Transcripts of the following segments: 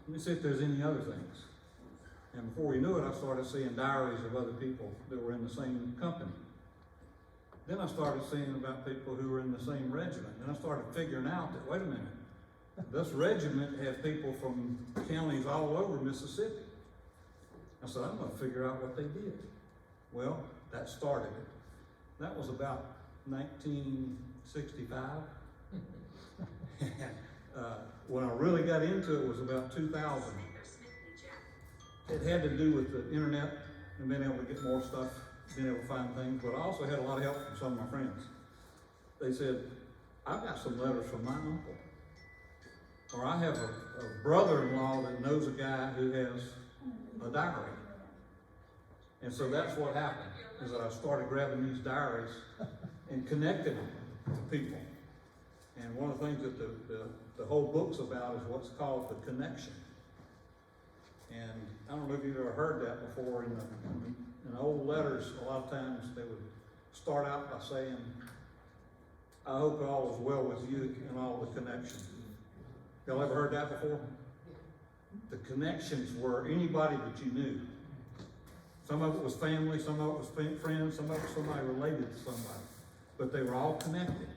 let me see if there's any other things. And before you knew it, I started seeing diaries of other people that were in the same company. Then I started seeing about people who were in the same regiment. And I started figuring out that, wait a minute, this regiment has people from counties all over Mississippi. I said, I'm going to figure out what they did. Well, that started it. That was about 1965. When I really got into it was about 2000. It had to do with the internet and being able to get more stuff, being able to find things, but I also had a lot of help from some of my friends. They said, I've got some letters from my uncle. Or I have a brother-in-law that knows a guy who has a diary. And so that's what happened, is that I started grabbing these diaries and connecting them to people. And one of the things that the whole book's about is what's called the connection. And I don't know if you've ever heard that before. In old letters, a lot of times they would start out by saying, I hope all is well with you and all the connections. Y'all ever heard that before? The connections were anybody that you knew. Some of it was family, some of it was friends, some of it was somebody related to somebody. But they were all connected.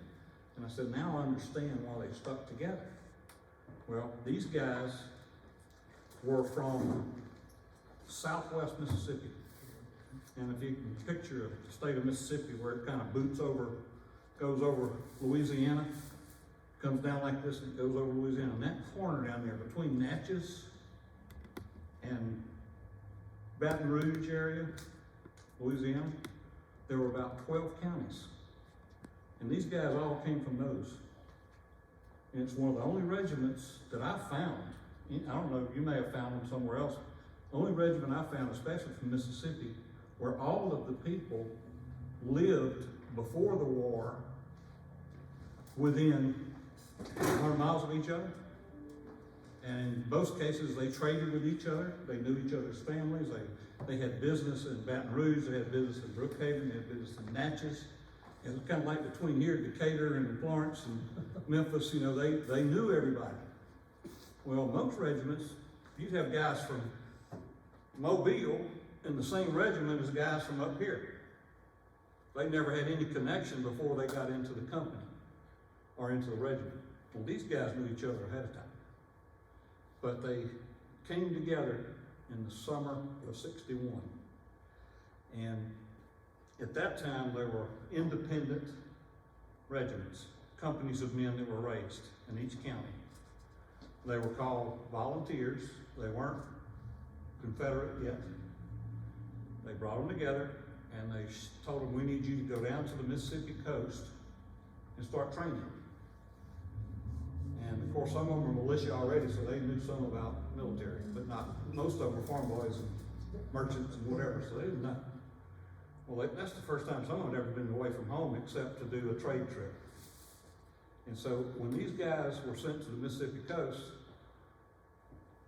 And I said, now I understand why they stuck together. Well, these guys were from southwest Mississippi. And if you can picture the state of Mississippi where it kind of goes over Louisiana, comes down like this and goes over Louisiana. And that corner down there between Natchez and Baton Rouge area, Louisiana, there were about 12 counties. And these guys all came from those. And it's one of the only regiments that I found. I don't know, you may have found them somewhere else. The only regiment I found, especially from Mississippi, where all of the people lived before the war within 100 miles of each other. And in most cases, they traded with each other. They knew each other's families. They had business in Baton Rouge. They had business in Brookhaven. They had business in Natchez. It was kind of like between here, Decatur and Florence and Memphis, you know, they knew everybody. Well, most regiments, you'd have guys from Mobile in the same regiment as guys from up here. They never had any connection before they got into the company or into the regiment. Well, these guys knew each other ahead of time. But they came together in the summer of '61. And at that time, there were independent regiments, companies of men that were raised in each county. They were called volunteers. They weren't Confederate yet. They brought them together and they told them, we need you to go down to the Mississippi coast and start training. And of course, some of them were militia already, so they knew some about military, but not, most of them were farm boys and merchants and whatever, so they didn't know. Well, that's the first time someone had ever been away from home except to do a trade trip. And so when these guys were sent to the Mississippi coast,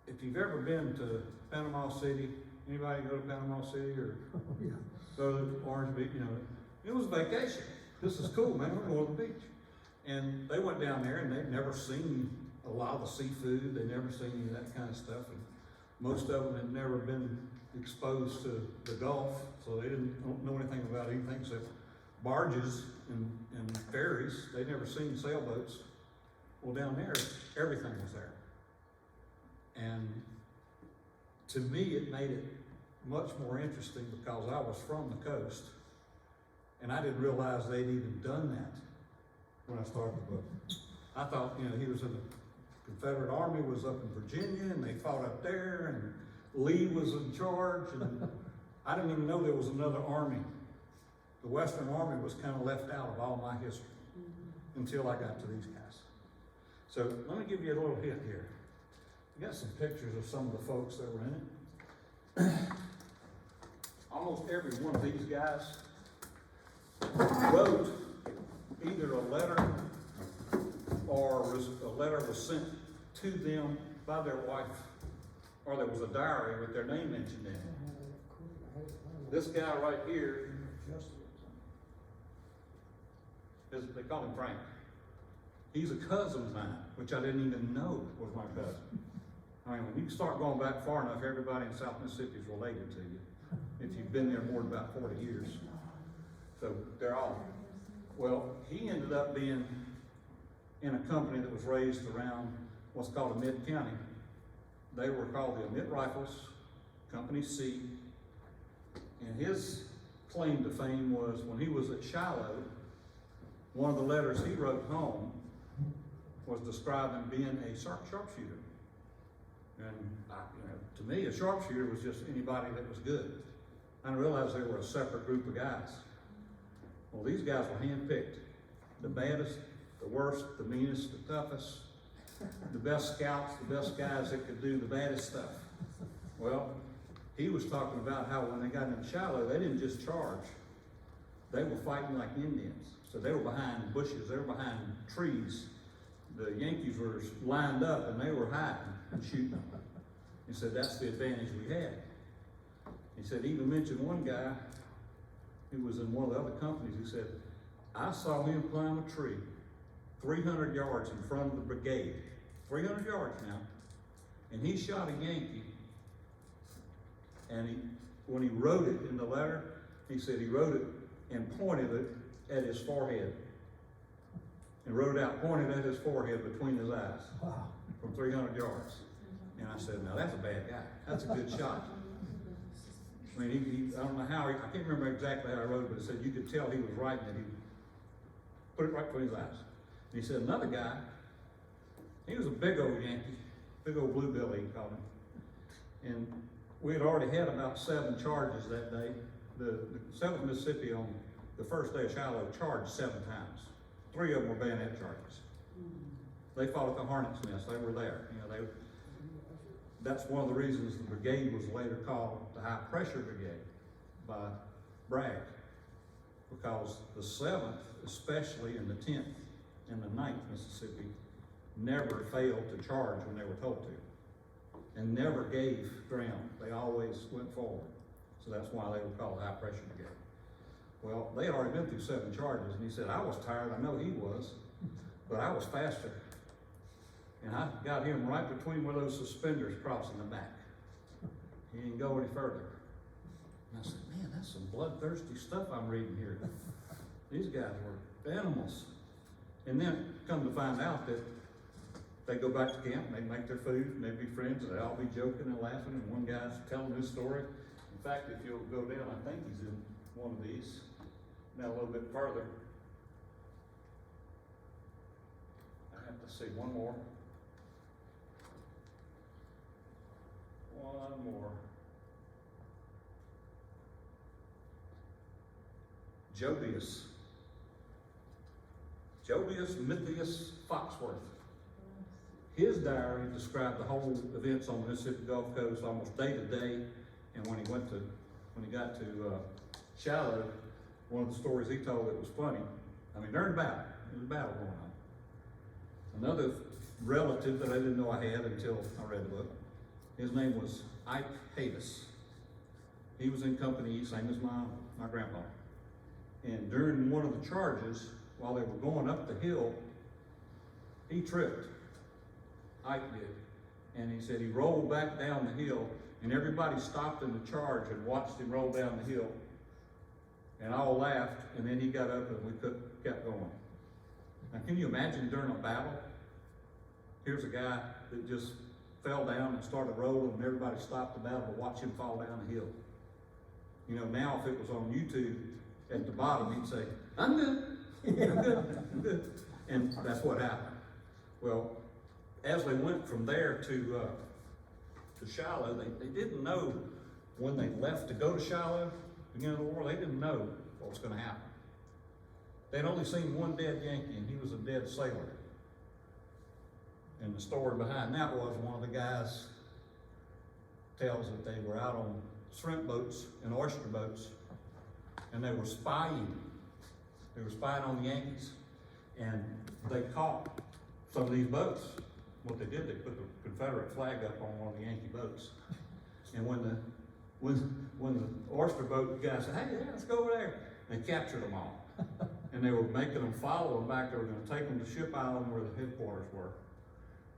if you've ever been to Panama City, anybody go to Panama City or go to Orange Beach, you know, it was a vacation. This is cool, man, we're going to the beach. And they went down there and they'd never seen a lot of the seafood, they'd never seen any of that kind of stuff. And most of them had never been exposed to the Gulf, so they don't know anything about anything except barges and ferries. They'd never seen sailboats. Well, down there, everything was there. And to me, it made it much more interesting because I was from the coast, and I didn't realize they'd even done that when I started the book. I thought, you know, he was in the Confederate Army, was up in Virginia, and they fought up there, and Lee was in charge, and I didn't even know there was another army. The Western Army was kind of left out of all my history until I got to these guys. So let me give you a little hint here. I got some pictures of some of the folks that were in it. Almost every one of these guys wrote either a letter or a letter was sent to them by their wife, or there was a diary with their name mentioned in it. This guy right here, they call him Frank. He's a cousin of mine, which I didn't even know was my cousin. I mean, when you start going back far enough, everybody in South Mississippi is related to you, if you've been there more than about 40 years. So they're all, well, he ended up being in a company that was raised around what's called a mid-county. They were called the Mid Rifles, Company C, and his claim to fame was when he was at Shiloh, one of the letters he wrote home was describing being a sharpshooter. And to me, a sharpshooter was just anybody that was good. I didn't realize they were a separate group of guys. Well, these guys were handpicked. The baddest, the worst, the meanest, the toughest, the best scouts, the best guys that could do the baddest stuff. Well, he was talking about how when they got into Shiloh, they didn't just charge. They were fighting like Indians. So they were behind bushes, they were behind trees. The Yankees were lined up and they were hiding and shooting. He said that's the advantage we had. He said, he even mentioned one guy who was in one of the other companies. He said, I saw him climb a tree 300 yards in front of the brigade, 300 yards now, and he shot a Yankee. And when he wrote it in the letter, he said he wrote it and pointed it at his forehead. And wrote it out, pointed at his forehead between his eyes. Wow. From 300 yards. And I said, now that's a bad guy. That's a good shot. I mean, I don't know how, I can't remember exactly how I wrote it, but it said you could tell he was writing it. He put it right between his eyes. And he said another guy, he was a big old Yankee, big old bluebill, he called him. And we had already had about 7 charges that day. The 7th Mississippi on the first day of Shiloh charged 7 times. 3 of them were bayonet charges. They fought at the Hornet's Nest. They were there. That's one of the reasons the brigade was later called the High Pressure Brigade by Bragg, because the 7th, especially in the 10th and the 9th Mississippi, never failed to charge when they were told to, and never gave ground. They always went forward. So that's why they were called High Pressure Brigade. Well, they had already been through 7 charges, and he said, I was tired, I know he was, but I was faster. And I got him right between one of those suspenders crossing the back. He didn't go any further. And I said, man, that's some bloodthirsty stuff I'm reading here. These guys were animals. And then come to find out that they go back to camp and they make their food and they be friends and they all be joking and laughing, and one guy's telling his story. In fact, if you'll go down, I think he's in one of these. Now a little bit further. I have to see one more. One more. Jobius Mythius Foxworth. His diary described the whole events on the Mississippi Gulf Coast almost day to day. And when he got to Shiloh, one of the stories he told that was funny. I mean, during the battle, there was a battle going on. Another relative that I didn't know I had until I read the book, his name was Ike Havis. He was in Company E, same as my grandpa. And during one of the charges, while they were going up the hill, he tripped. Ike did. And he said he rolled back down the hill, and everybody stopped in the charge and watched him roll down the hill. And all laughed, and then he got up and we kept going. Now, can you imagine during a battle? Here's a guy that just fell down and started rolling, and everybody stopped the battle to watch him fall down the hill. You know, now if it was on YouTube, at the bottom he'd say, I'm good, I'm good, I'm good. And that's what happened. Well, as they went from there to Shiloh, they didn't know when they left to go to Shiloh, beginning of the war, they didn't know what was going to happen. They'd only seen one dead Yankee, and he was a dead sailor. And the story behind that was one of the guys tells that they were out on shrimp boats and oyster boats, and they were spying. They were spying on the Yankees, and they caught some of these boats. What they did, they put the Confederate flag up on one of the Yankee boats. And when the oyster boat guy said, hey, let's go over there, they captured them all. And they were making them follow them back. They were going to take them to Ship Island where the headquarters were.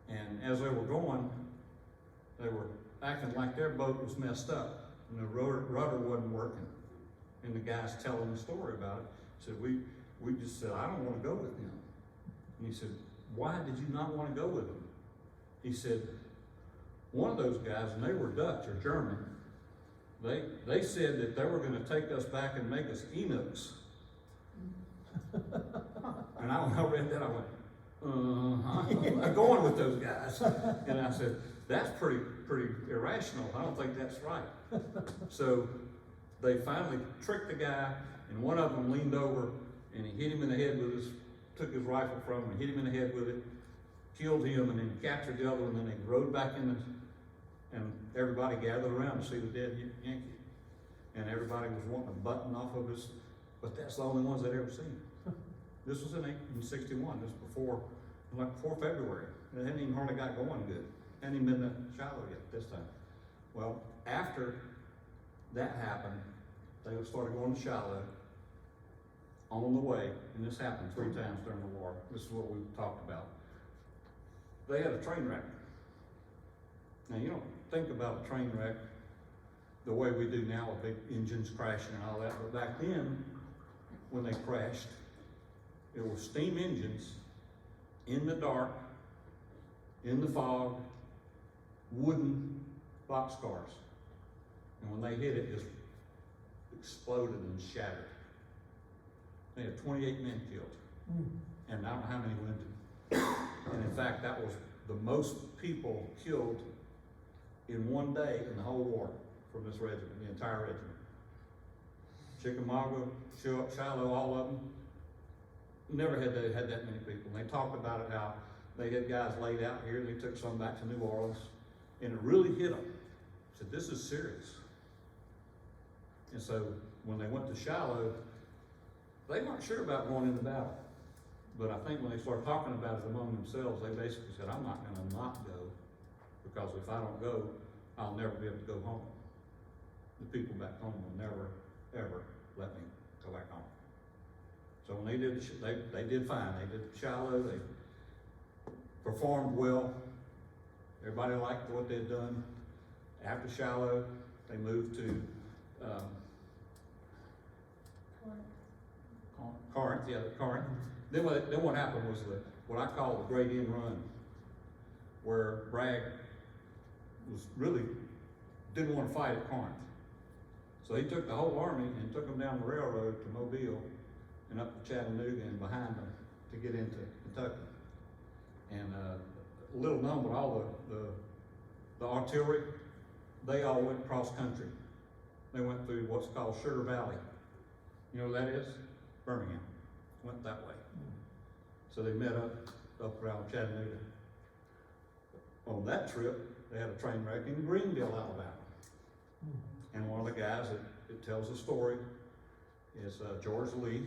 And as they were going, they were acting like their boat was messed up and the rudder wasn't working. And the guy's telling the story about it. Said, we just said, I don't want to go with him. And he said, why did you not want to go with him? He said, one of those guys, and they were Dutch or German, they said that they were going to take us back and make us eunuchs. And when I read that, I went, I'm going with those guys. And I said, that's pretty irrational. I don't think that's right. So they finally tricked the guy, and one of them leaned over and he hit him in the head with took his rifle from him and hit him in the head with it, killed him, and then captured the other one, and then they rode back in and everybody gathered around to see the dead Yankee. And everybody was wanting a button off of his, but that's the only ones they'd ever seen. This was in 1861, this was before February. It hadn't even hardly got going good. Hadn't even been that shallow yet this time. Well, after that happened, they started going to shallow. On the way, and this happened 3 times during the war. This is what we talked about. They had a train wreck. Now, you don't think about a train wreck the way we do now with big engines crashing and all that, but back then, when they crashed, it was steam engines in the dark, in the fog, wooden boxcars. And when they hit it, just exploded and shattered. They had 28 men killed, and I don't know how many wounded. And in fact, that was the most people killed in one day in the whole war from this regiment, the entire regiment. Chickamauga, Shiloh, all of them, never had that many people. And they talked about it, how they had guys laid out here, and they took some back to New Orleans, and it really hit them. Said, this is serious. And so when they went to Shiloh, they weren't sure about going into battle. But I think when they started talking about it among themselves, they basically said, I'm not going to not go, because if I don't go, I'll never be able to go home. The people back home will never, ever let me go back home. So when they did fine. They did Shiloh, they performed well. Everybody liked what they'd done. After Shiloh, they moved to Corinth. Then what happened was what I call the Great End Run, where Bragg didn't want to fight at Corinth. So he took the whole army and took them down the railroad to Mobile and up to Chattanooga and behind them to get into Kentucky. And little known, but all the artillery, they all went cross country. They went through what's called Sugar Valley. You know what that is? Birmingham. Went that way. So they met up around Chattanooga. On that trip, they had a train wreck in Greenville, Alabama. And one of the guys that tells the story is George Lee.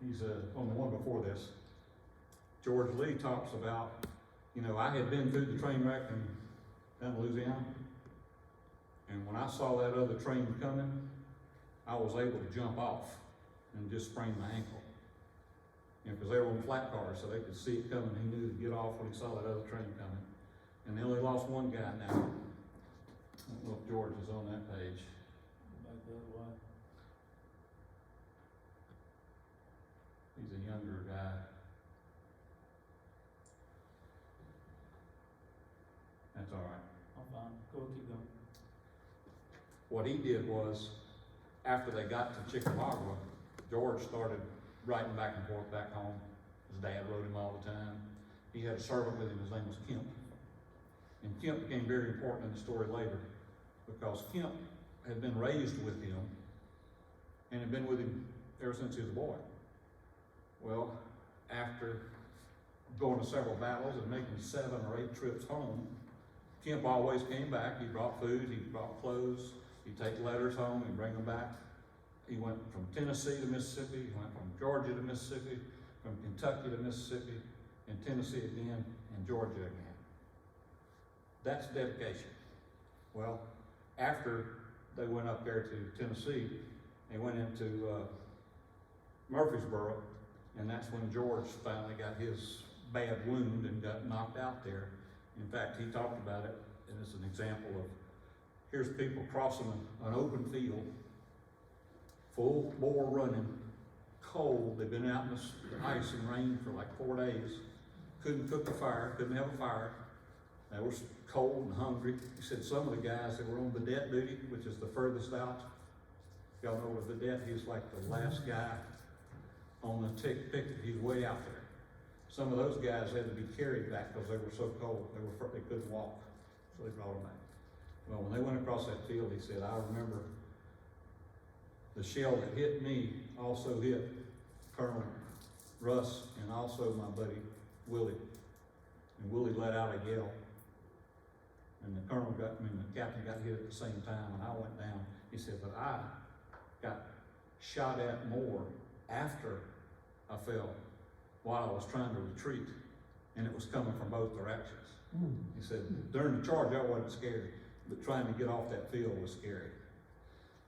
He's on the one before this. George Lee talks about, I had been through the train wreck down in Louisiana. And when I saw that other train coming, I was able to jump off and just sprain my ankle. Because they were on flat cars, so they could see it coming. He knew to get off when he saw that other train coming. And they only lost one guy now. I don't know if George is on that page. He's a younger guy. That's all right. I'm fine. Go, keep going. What he did was, after they got to Chickamauga, George started riding back and forth back home. His dad rode him all the time. He had a servant with him, his name was Kemp. And Kemp became very important in the story later, because Kemp had been raised with him and had been with him ever since he was a boy. Well, after going to several battles and making 7 or 8 trips home, Kemp always came back. He brought food, he brought clothes, he'd take letters home and bring them back. He went from Tennessee to Mississippi, he went from Georgia to Mississippi, from Kentucky to Mississippi, and Tennessee again, and Georgia again. That's dedication. Well, after they went up there to Tennessee, they went into Murfreesboro, and that's when George finally got his bad wound and got knocked out there. In fact, he talked about it, and it's an example of, here's people crossing an open field, full bore running, cold, they've been out in the ice and rain for like 4 days, couldn't cook a fire, couldn't have a fire, they were cold and hungry. He said some of the guys that were on vedette duty, which is the furthest out, y'all know what a vedette, he's like the last guy on the picket, he's way out there. Some of those guys had to be carried back because they were so cold, they couldn't walk, so they brought them back. Well, when they went across that field, he said, I remember the shell that hit me also hit Colonel Russ and also my buddy Willie. And Willie let out a yell. And the captain got hit at the same time, and I went down. He said, but I got shot at more after I fell while I was trying to retreat, and it was coming from both directions. He said, during the charge, I wasn't scared, but trying to get off that field was scary.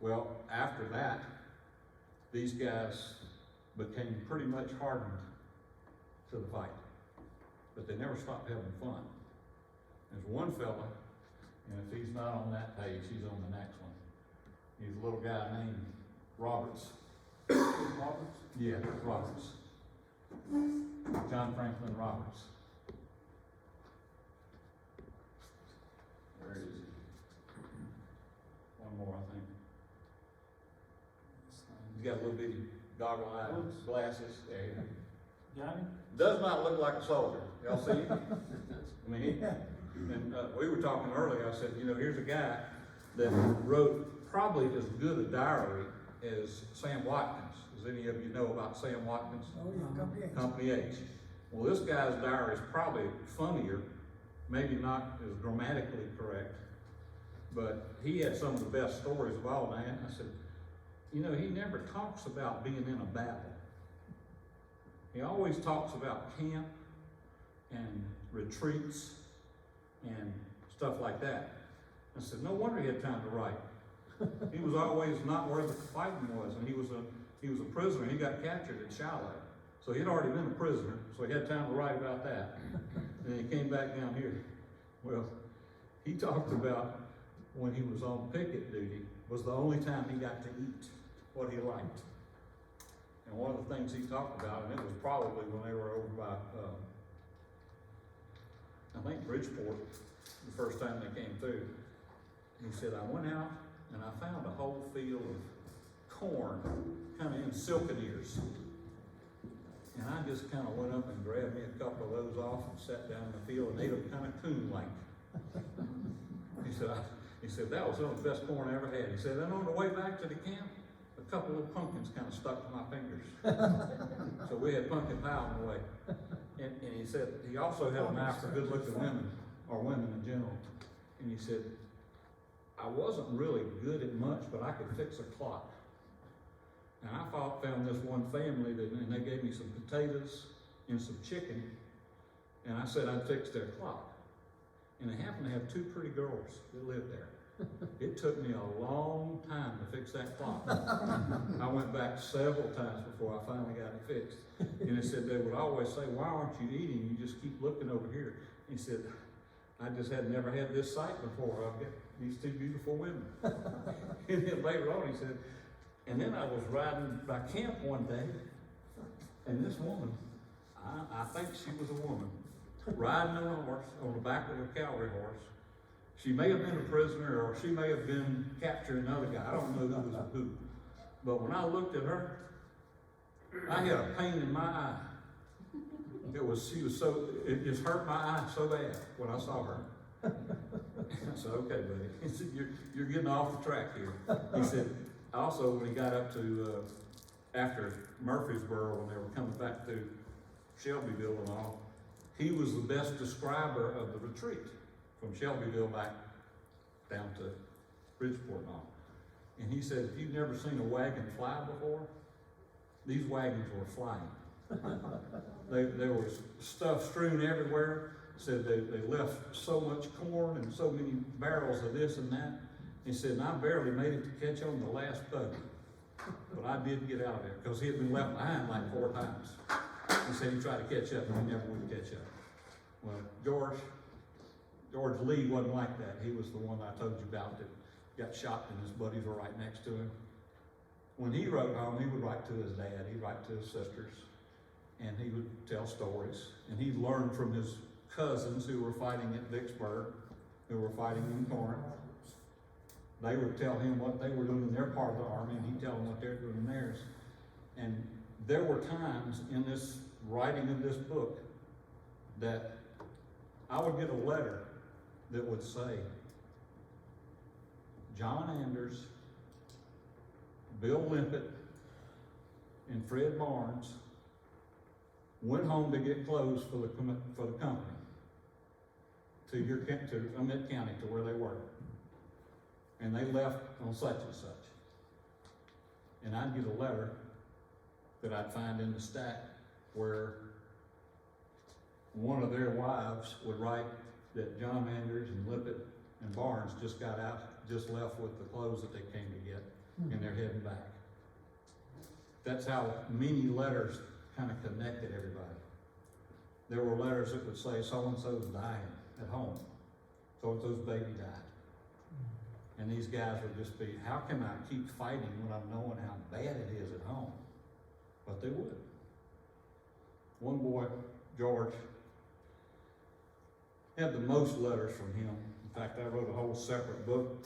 Well, after that, these guys became pretty much hardened to the fight, but they never stopped having fun. There's one fella, and if he's not on that page, he's on the next one. He's a little guy named Roberts. Roberts? Yeah, Roberts. John Franklin Roberts. Where is he? One more, I think. He's got a little bitty goggle eyes, glasses. There you go. Got him? Does not look like a soldier. Y'all see him? I mean, we were talking earlier, I said, you know, here's a guy that wrote probably as good a diary as Sam Watkins. Does any of you know about Sam Watkins? Oh, yeah, Company H. Company H. Well, this guy's diary is probably funnier, maybe not as grammatically correct, but he had some of the best stories of all, man. I said, you know, he never talks about being in a battle. He always talks about camp and retreats and stuff like that. I said, no wonder he had time to write. He was always not where the fighting was, and he was a prisoner. He got captured at Shiloh, so he had already been a prisoner, so he had time to write about that. And then he came back down here. Well, he talked about when he was on picket duty was the only time he got to eat what he liked. And one of the things he talked about, and it was probably when they were over by, I think Bridgeport, the first time they came through. He said, I went out and I found a whole field of corn, kind of in silken ears. And I just kind of went up and grabbed me a couple of those off and sat down in the field and ate them kind of coon-like. He said, that was some of the best corn I ever had. He said, then on the way back to the camp, a couple of pumpkins kind of stuck to my fingers. So we had pumpkin pie on the way. And he said, he also had an eye for good-looking women, or women in general. And he said, I wasn't really good at much, but I could fix a clock. And I found this one family, and they gave me some potatoes and some chicken, and I said I'd fix their clock. And they happened to have two pretty girls that lived there. It took me a long time to fix that clock. I went back several times before I finally got it fixed. And he said they would always say, why aren't you eating? You just keep looking over here. He said, I just had never had this sight before. I've got these two beautiful women. And then later on he said, and then I was riding by camp one day, and this woman, I think she was a woman, riding on a horse, on the back of a cavalry horse. She may have been a prisoner, or she may have been capturing another guy. I don't know who was who. But when I looked at her, I had a pain in my eye. It just hurt my eye so bad when I saw her. I said, okay, buddy. He said, you're getting off the track here. He said, also when he got up to, after Murfreesboro, when they were coming back through Shelbyville and all, he was the best describer of the retreat from Shelbyville back down to Bridgeport and all. And he said, if you've never seen a wagon fly before, these wagons were flying. There was stuff strewn everywhere. Said they left so much corn and so many barrels of this and that. He said, and I barely made it to catch on the last buggy. But I did get out of there because he had been left behind like 4 times. He said he tried to catch up and he never would catch up. Well, George, George Lee wasn't like that. He was the one I told you about that got shot and his buddies were right next to him. When he wrote home, he would write to his dad, he'd write to his sisters, and he would tell stories. And he learned from his cousins who were fighting at Vicksburg, who were fighting in Corinth. They would tell him what they were doing in their part of the army, and he'd tell them what they're doing in theirs. And there were times in this writing of this book that I would get a letter that would say, John Anders, Bill Limpett, and Fred Barnes went home to get clothes for the company to Emmett County, to where they were. And they left on such and such. And I'd get a letter that I'd find in the stack where one of their wives would write that John Anders and Lippett and Barnes just left with the clothes that they came to get, and they're heading back. That's how many letters kind of connected everybody. There were letters that would say so-and-so's dying at home, so-and-so's baby died. And these guys would just be, how can I keep fighting when I'm knowing how bad it is at home? But they would. One boy, George, had the most letters from him. In fact, I wrote a whole separate book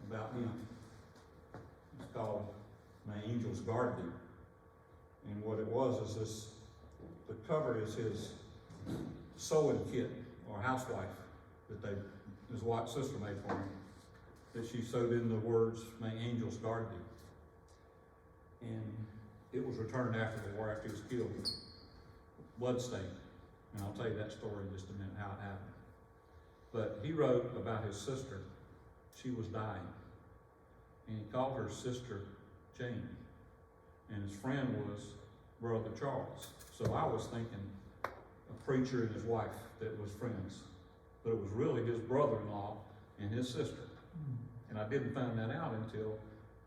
about him. It's called My Angel's Gardening. And what it was is this, the cover is his sewing kit, or housewife, that his white sister made for him, that she sewed in the words, My Angel's Gardening. And it was returned after the war, after he was killed, bloodstained. And I'll tell you that story in just a minute, how it happened. But he wrote about his sister. She was dying. And he called her sister Jane. And his friend was Brother Charles. So I was thinking a preacher and his wife that was friends. But it was really his brother-in-law and his sister. And I didn't find that out until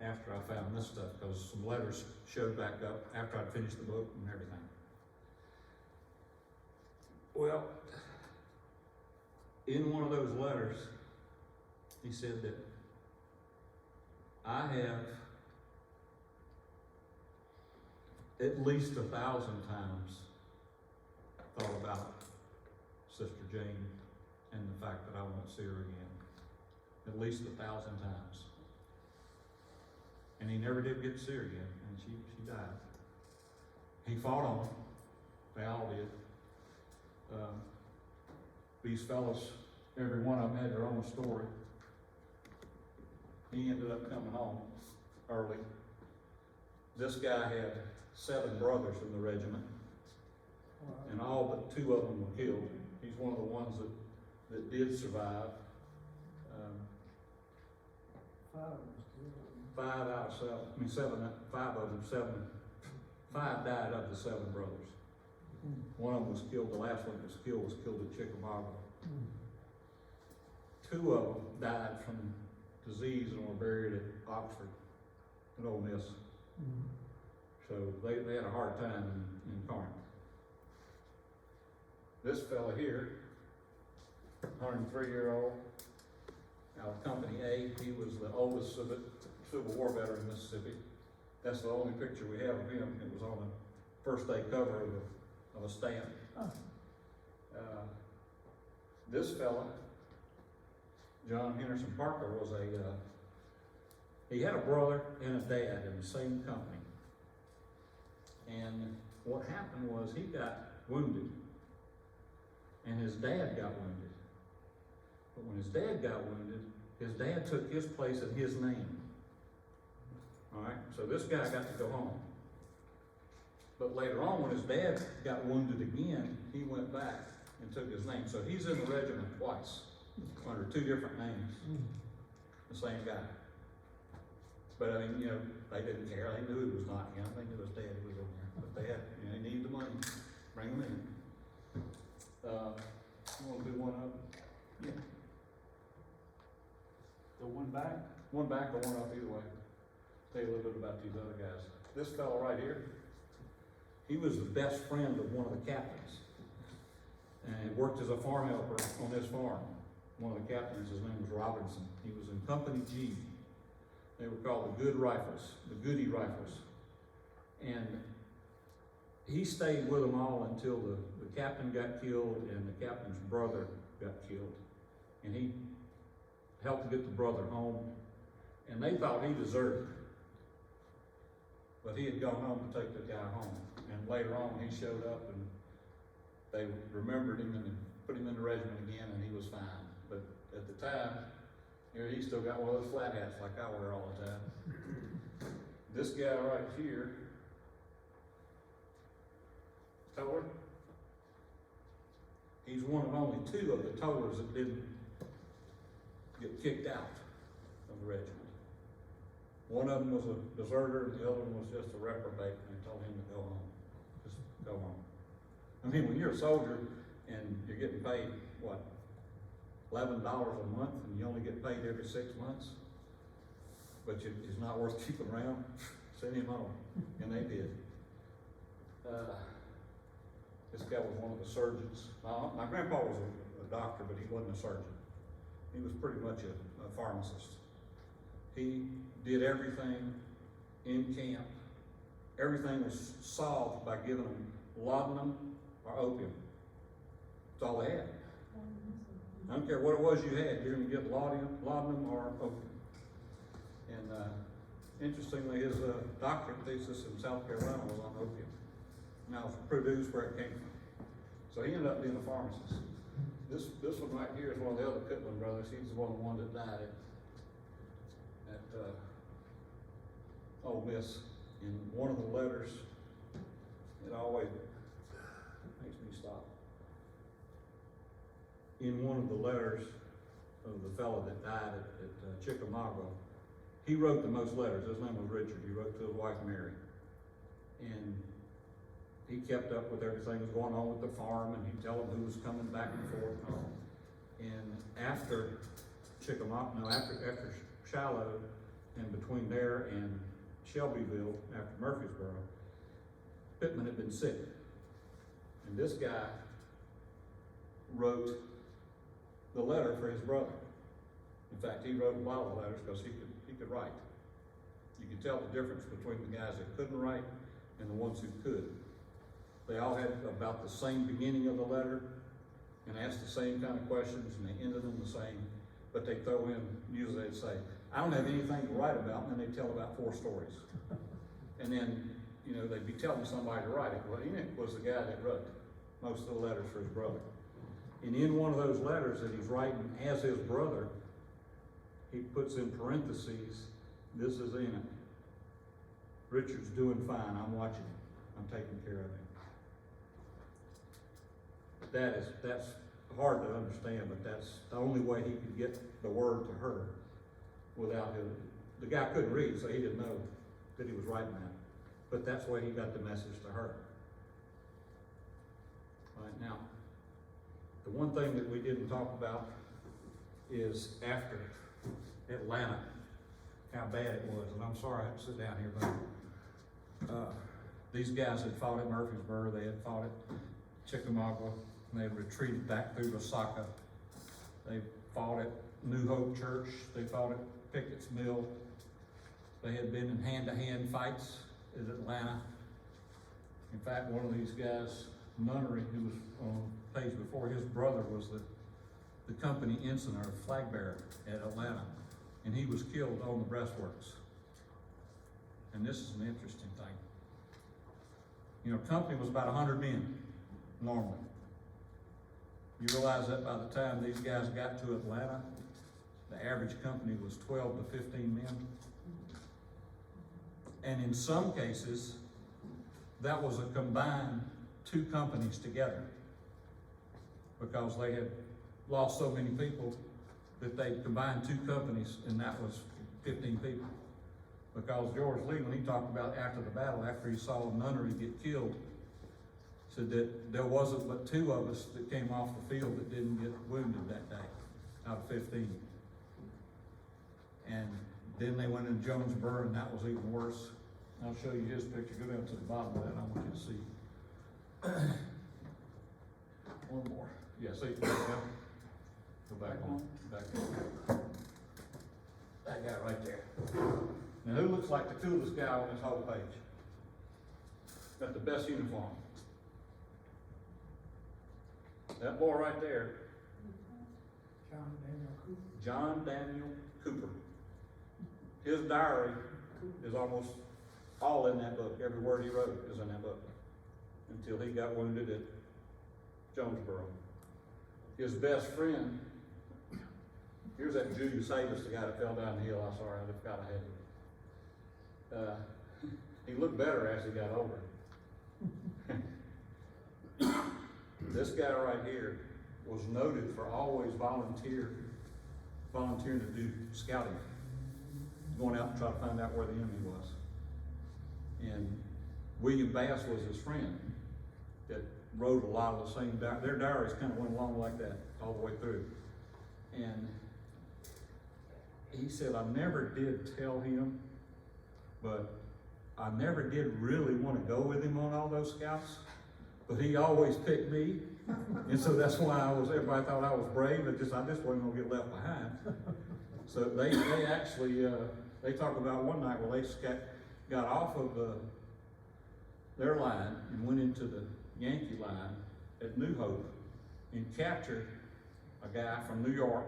after I found this stuff, because some letters showed back up after I'd finished the book and everything. Well, in one of those letters, he said that I have at least 1,000 times thought about Sister Jane and the fact that I won't see her again. At least 1,000 times. And he never did get to see her again, and she died. He fought on. They all did. These fellows, every one of them had their own story. He ended up coming home early. This guy had 7 brothers in the regiment, and all but 2 of them were killed. He's one of the ones that did survive. 5 out of 7, I mean 7, 5 of them, 7, 5 died of the 7 brothers. One of them was killed, the last one that was killed at Chickamauga. 2 of them died from disease and were buried at Oxford, at Ole Miss. So they had a hard time in Corinth. This fella here, 103-year-old, out of Company A, he was the oldest Civil War veteran in Mississippi. That's the only picture we have of him. It was on the first day cover of a stamp. This fella, John Henderson Parker, was he had a brother and a dad in the same company. And what happened was he got wounded, and his dad got wounded. But when his dad got wounded, his dad took his place in his name. All right, so this guy got to go home. But later on, when his dad got wounded again, he went back and took his name. So he's in the regiment twice, under 2 different names, the same guy. But I mean, they didn't care. They knew it was not him. They knew his dad was in there. But they had, they needed the money. Bring him in. You want to do one up? Yeah. The one back? One back or one up, either way. Tell you a little bit about these other guys. This fellow right here, he was the best friend of one of the captains. and worked as a farm helper on this farm. One of the captains, his name was Robinson. He was in Company G. They were called the Good Rifles, the Goody Rifles. And he stayed with them all until the captain got killed and the captain's brother got killed. And he helped get the brother home. And they thought he deserted. But he had gone home to take the guy home. And later on he showed up and they remembered him and put him in the regiment again, and he was fine. But at the time, here he still got one of those flat hats like I wear all the time. This guy right here, tower, he's one of only two of the towers that didn't get kicked out of the regiment. One of them was a deserter, and the other one was just a reprobate, and they told him to go home. Just go home. I mean, when you're a soldier and you're getting paid, what, $11 a month, and you only get paid every 6 months, but it's not worth keeping around, send him home. And they did. This guy was one of the surgeons. My grandpa was a doctor, but he wasn't a surgeon. He was pretty much a pharmacist. He did everything in camp. Everything was solved by giving them laudanum or opium. That's all they had. I don't care what it was you had, you're going to get laudanum or opium. And interestingly, his doctorate thesis in South Carolina was on opium. Now, Purdue's where it came from. So he ended up being a pharmacist. This one right here is one of the other Pitman brothers. He's the one that died at Ole Miss. In one of the letters, it always makes me stop. In one of the letters of the fellow that died at Chickamauga, he wrote the most letters. His name was Richard. He wrote to his wife Mary. And he kept up with everything that was going on with the farm, and he'd tell them who was coming back and forth and all. And after Chickamauga, no, after Shiloh, and between there and Shelbyville, after Murfreesboro, Pitman had been sick. And this guy wrote the letter for his brother. In fact, he wrote a lot of letters because he could write. You could tell the difference between the guys that couldn't write and the ones who could. They all had about the same beginning of the letter and asked the same kind of questions, and they ended them the same, but they throw in, usually they'd say, I don't have anything to write about, and then they'd tell about 4 stories. And then, you know, they'd be telling somebody to write it. Well, Enoch was the guy that wrote most of the letters for his brother. And in one of those letters that he's writing as his brother, he puts in parentheses, this is Enoch. Richard's doing fine, I'm watching him, I'm taking care of him. That's hard to understand, but that's the only way he could get the word to her without him. The guy couldn't read, so he didn't know that he was writing that. But that's the way he got the message to her. All right, now, the one thing that we didn't talk about is after Atlanta, how bad it was. And I'm sorry I have to sit down here, but these guys had fought at Murfreesboro, they had fought at Chickamauga, and they had retreated back through Lasaka. They fought at New Hope Church, they fought at Pickett's Mill. They had been in hand-to-hand fights at Atlanta. In fact, one of these guys, Nunnery, who was on the page before, his brother was the company ensign or flag bearer at Atlanta, and he was killed on the breastworks. And this is an interesting thing. You know, company was about 100 men, normally. You realize that by the time these guys got to Atlanta, the average company was 12 to 15 men. And in some cases, that was a combined 2 companies together, because they had lost so many people that they combined 2 companies, and that was 15 people. Because George Lee, when he talked about after the battle, after he saw Nunnery get killed, said that there wasn't but 2 of us that came off the field that didn't get wounded that day, out of 15. And then they went into Jonesboro, and that was even worse. I'll show you his picture. Go down to the bottom of that, I want you to see. One more. Yeah, see, go back on, back on. That guy right there. Now, who looks like the coolest guy on this whole page? Got the best uniform. That boy right there. John Daniel Cooper. His diary is almost all in that book. Every word he wrote is in that book. Until he got wounded at Jonesboro. His best friend, here's that Julius Davis, the guy that fell down the hill. I'm sorry, I forgot I had him. He looked better as he got older. This guy right here was noted for always volunteering to do scouting, going out and try to find out where the enemy was. And William Bass was his friend that wrote a lot of the same, their diaries kind of went along like that all the way through. And he said, I never did tell him, but I never did really want to go with him on all those scouts, but he always picked me. And so that's why everybody thought I was brave, I just wasn't gonna get left behind. So they actually, they talk about one night where they got off of their line and went into the Yankee line at New Hope and captured a guy from New York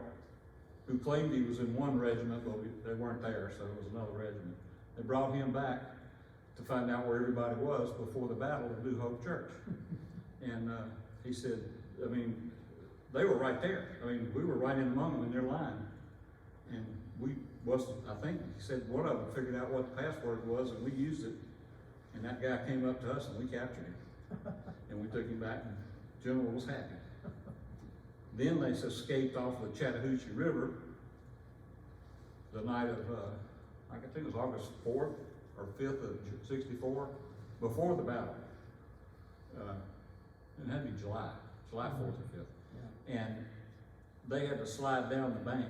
who claimed he was in one regiment, but they weren't there, so it was another regiment. They brought him back to find out where everybody was before the battle of New Hope Church. And he said, I mean, they were right there. I mean, we were right in among them in their line. And I think he said one of them figured out what the password was and we used it. And that guy came up to us and we captured him. And we took him back and General was happy. Then they escaped off the Chattahoochee River the night of, I think it was August 4th or 5th of 64, before the battle. It had to be July 4th or 5th. Yeah. And they had to slide down the bank.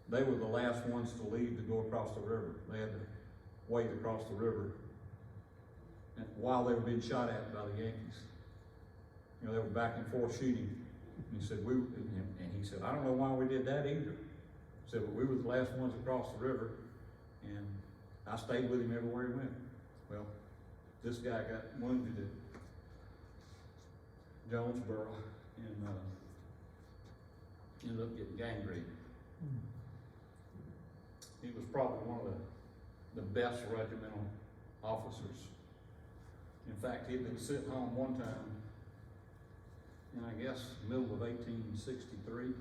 They were the last ones to leave to go across the river. They had to wade across the river and while they were being shot at by the Yankees. You know, they were back and forth shooting. And he said, I don't know why we did that either. He said, but we were the last ones across the river and I stayed with him everywhere he went. Well, this guy got wounded at Jonesboro and ended up getting gangrene. He was probably one of the best regimental officers. In fact, he had been sent home one time in, I guess, middle of 1863,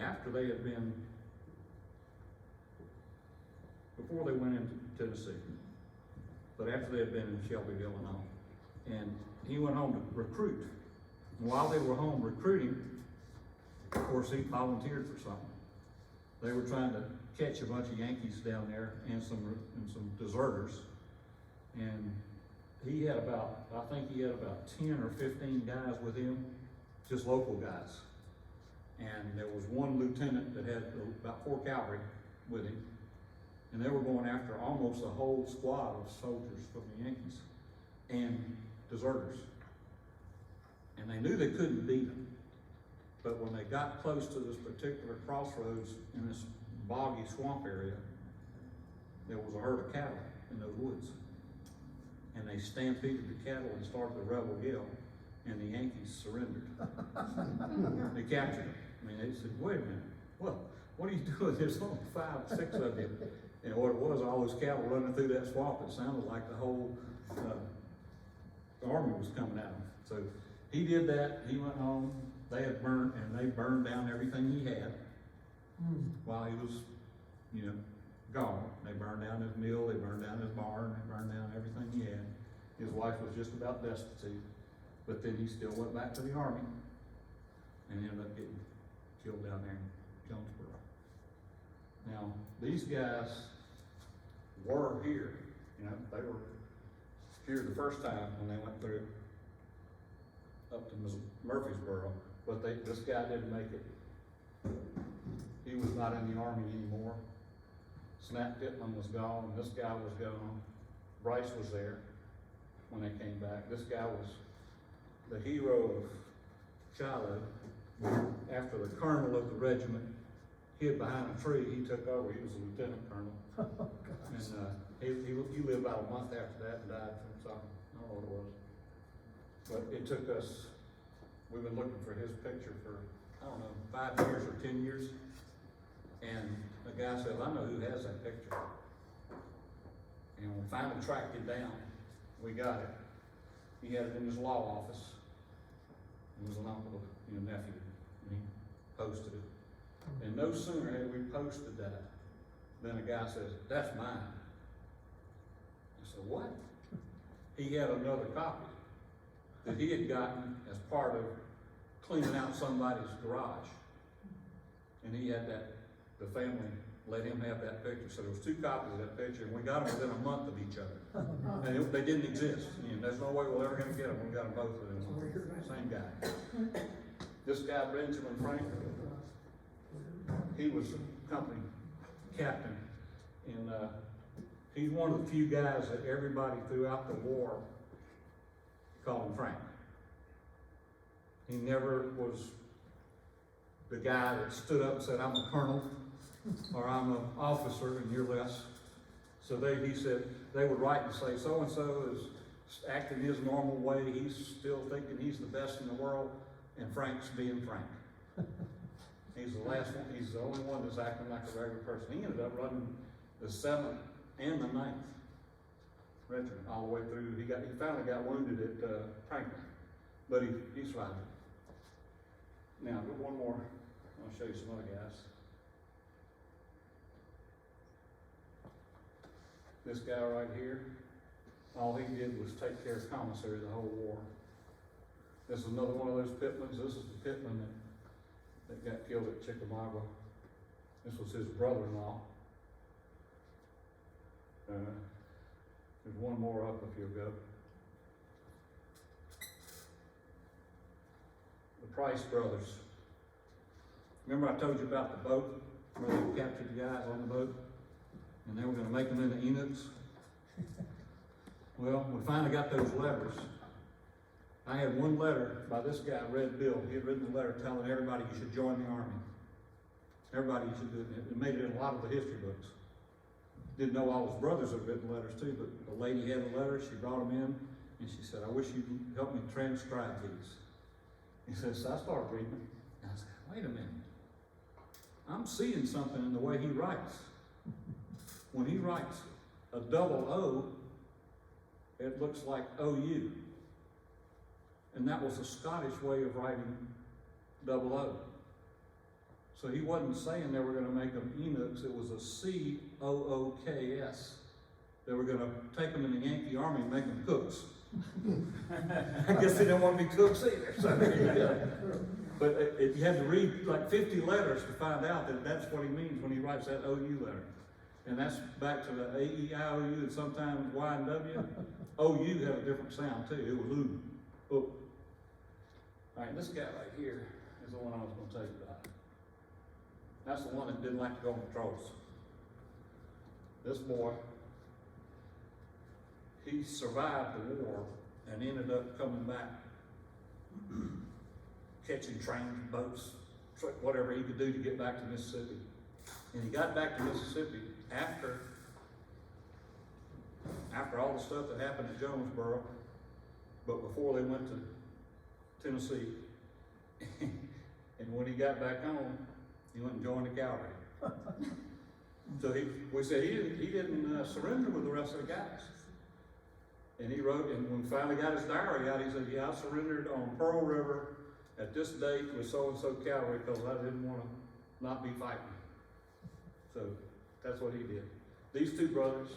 after they had been, before they went into Tennessee, but after they had been in Shelbyville, Illinois. And he went home to recruit. And while they were home recruiting, of course, he volunteered for something. They were trying to catch a bunch of Yankees down there and some deserters. And he had I think he had about 10 or 15 guys with him, just local guys. And there was one lieutenant that had about 4 cavalry with him. And they were going after almost a whole squad of soldiers from the Yankees and deserters. And they knew they couldn't beat them. But when they got close to this particular crossroads in this boggy swamp area, there was a herd of cattle in those woods. And they stampeded the cattle and started the rebel yell, and the Yankees surrendered. They captured them. I mean, they said, wait a minute, what are you doing? There's only 5, 6 of you. And what it was, all those cattle running through that swamp, it sounded like the whole army was coming at him. So he did that, he went home, they burned down everything he had while he was, gone. They burned down his mill, they burned down his barn, they burned down everything he had. His wife was just about destitute, but then he still went back to the army and ended up getting killed down there in Jonesboro. Now, these guys were here, they were here the first time when they went through up to Murfreesboro, but this guy didn't make it. He was not in the army anymore. Snap Pitman was gone, this guy was gone. Bryce was there when they came back. This guy was the hero of Shiloh. After the colonel of the regiment hid behind a tree, he took over. He was a lieutenant colonel. And he lived about a month after that and died from something. I don't know what it was. But it took us, we've been looking for his picture for, I don't know, 5 years or 10 years. And the guy said, I know who has that picture. And we finally tracked it down. We got it. He had it in his law office. It was an uncle, nephew, and he posted it. And no sooner had we posted that than a guy says, that's mine. I said, what? He had another copy that he had gotten as part of cleaning out somebody's garage. And he had that, the family let him have that picture. So there was 2 copies of that picture, and we got them within a month of each other. And they didn't exist. There's no way we're ever gonna get them. We got them both within a month. Same guy. This guy, Benjamin Franklin, he was a company captain, and he's one of the few guys that everybody throughout the war called him Frank. He never was the guy that stood up and said, I'm a colonel, or I'm an officer and you're less. So he said, they would write and say, so-and-so is acting his normal way, he's still thinking he's the best in the world, and Frank's being Frank. He's the last one, he's the only one that's acting like a regular person. He ended up running the 7th and the 9th regiment all the way through. He finally got wounded at Franklin, but he survived it. Now, one more, I'll show you some other guys. This guy right here, all he did was take care of commissary the whole war. This is another one of those Pitmans. This is the Pitman that got killed at Chickamauga. This was his brother-in-law. There's one more up if you'll go. The Price brothers. Remember I told you about the boat where they captured the guys on the boat? And they were going to make them into eunuchs? Well, we finally got those letters. I had one letter by this guy, Red Bill. He had written a letter telling everybody you should join the army. Everybody should do it. It made it in a lot of the history books. Didn't know all his brothers had written letters too, but the lady had a letter, she brought them in, and she said, I wish you could help me transcribe these. He says, so I started reading them. And I said, wait a minute. I'm seeing something in the way he writes. When he writes a double O, it looks like OU. And that was a Scottish way of writing double O. So he wasn't saying they were going to make them eunuchs, it was a C-O-O-K-S. They were going to take them in the Yankee Army and make them cooks. I guess they didn't want to be cooks either. So but you had to read like 50 letters to find out that that's what he means when he writes that OU letter. And that's back to the A-E-I-O-U and sometimes Y and W. OU had a different sound too. It was OO. Oh. All right, this guy right here is the one I was going to tell you about. That's the one that didn't like to go on patrols. This boy, he survived the war and ended up coming back, catching trains, boats, whatever he could do to get back to Mississippi. And he got back to Mississippi after all the stuff that happened at Jonesboro, but before they went to Tennessee. And when he got back home, he went and joined the cavalry. So we said he didn't surrender with the rest of the guys. And he wrote, and when we finally got his diary out, he said, yeah, I surrendered on Pearl River at this date with so-and-so cavalry because I didn't want to not be fighting. So that's what he did. These 2 brothers,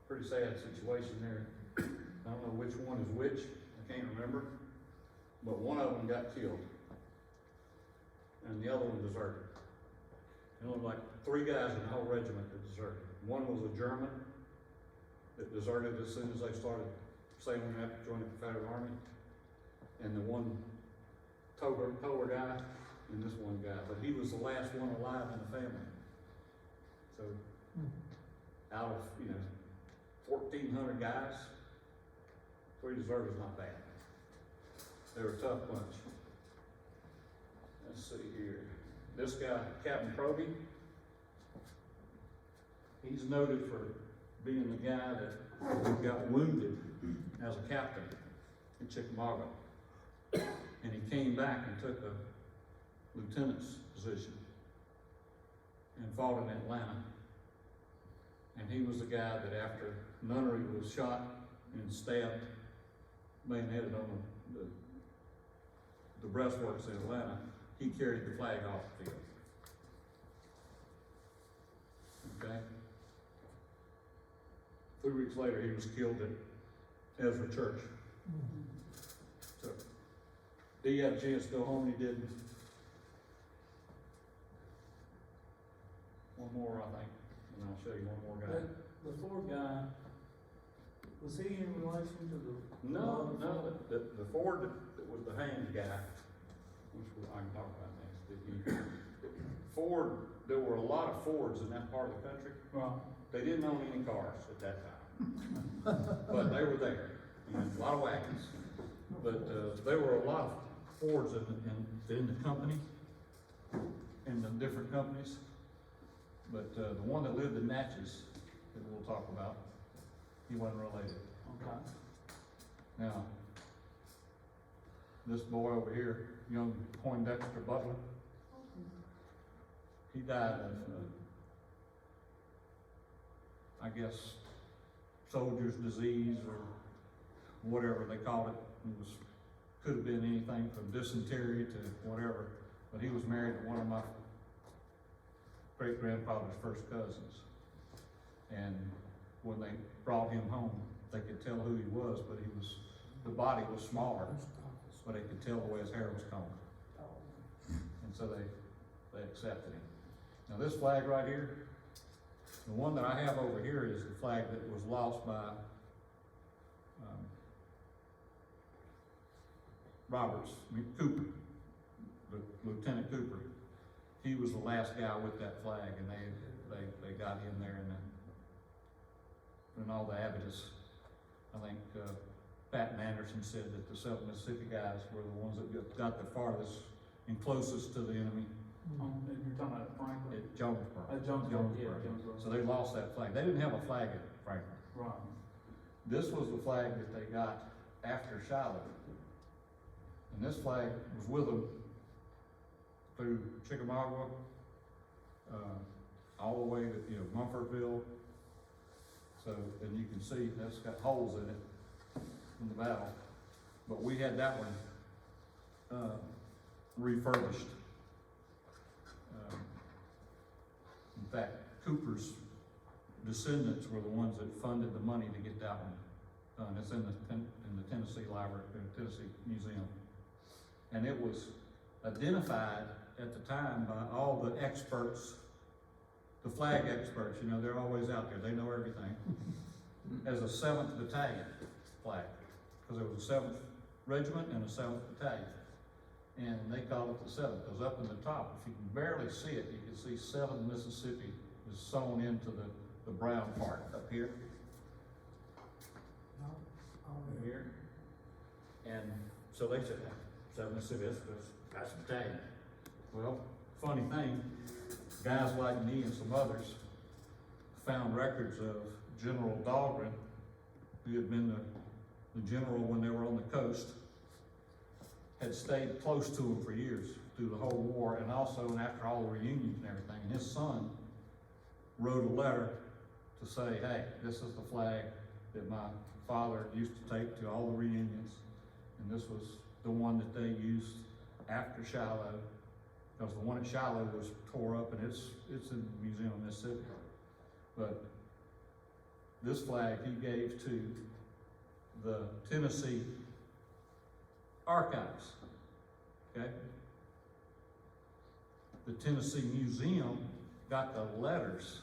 pretty sad situation there. I don't know which one is which, I can't remember, but one of them got killed and the other one deserted. And only like 3 guys in the whole regiment that deserted. One was a German that deserted as soon as they started saying we have to join the Confederate Army, and the one Toler guy, and this one guy, but he was the last one alive in the family. So out of 1,400 guys, 3 deserters not bad. They were a tough bunch. Let's see here. This guy, Captain Proby, he's noted for being the guy that got wounded as a captain in Chickamauga. And he came back and took a lieutenant's position and fought in Atlanta. And he was the guy that after Nunnery was shot and stabbed, bayoneted on the breastworks in Atlanta, he carried the flag off the field. Okay? 3 weeks later, he was killed at Ezra Church. So, did he have a chance to go home? He didn't. One more, I think, and I'll show you one more guy. The Ford guy, was he in relation to the? No, the Ford that was the hand guy, which I can talk about next. Ford, there were a lot of Fords in that part of the country. Right. They didn't own any cars at that time, but they were there, and a lot of wagons. But there were a lot of Fords in the company, in the different companies. But the one that lived in Natchez, that we'll talk about, he wasn't related. Okay. Now, this boy over here, young Poindexter Butler, he died of, I guess, soldier's disease or whatever they called it. It could have been anything from dysentery to whatever, but he was married to one of my great-grandfather's first cousins. And when they brought him home, they could tell who he was, but the body was smaller, but they could tell the way his hair was combed. And so they accepted him. Now this flag right here, the one that I have over here is the flag that was lost by Cooper, Lieutenant Cooper. He was the last guy with that flag, and they got him there, and all the habitus. I think Patman Anderson said that the South Mississippi guys were the ones that got the farthest and closest to the enemy. You're talking about Franklin? At Jonesboro. At Jonesboro, yeah, Jonesboro. So they lost that flag. They didn't have a flag at Franklin. Right. This was the flag that they got after Shiloh. And this flag was with them through Chickamauga, all the way to Mumfordville. So, and you can see that's got holes in it from the battle. But we had that one refurbished. In fact, Cooper's descendants were the ones that funded the money to get that one done. It's in the Tennessee Library, the Tennessee Museum. And it was identified at the time by all the experts, the flag experts, they're always out there, they know everything, as a 7th Battalion flag, because there was a 7th Regiment and a 7th Battalion. And they called it the 7th, because up in the top, if you can barely see it, you can see 7th Mississippi is sewn into the brown part up here. Here. And so they said, 7th Mississippi, that's a battalion. Well, funny thing, guys like me and some others found records of General Dahlgren, who had been the general when they were on the coast, had stayed close to him for years through the whole war, and also after all the reunions and everything. And his son wrote a letter to say, hey, this is the flag that my father used to take to all the reunions, and this was the one that they used after Shiloh, because the one at Shiloh was tore up, and it's in the Museum of Mississippi. But this flag he gave to the Tennessee Archives, okay? The Tennessee Museum got the letters,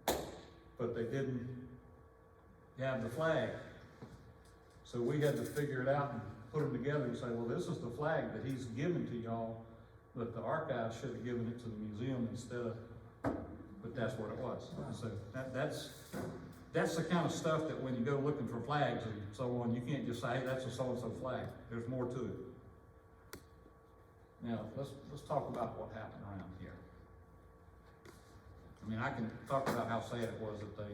but they didn't have the flag. So we had to figure it out and put them together and say, well, this is the flag that he's given to y'all, but the archives should have given it to the museum instead of, but that's what it was. So that's that's the kind of stuff that when you go looking for flags and so on, you can't just say, hey, that's a so-and-so flag. There's more to it. Now, let's talk about what happened around here. I mean, I can talk about how sad it was that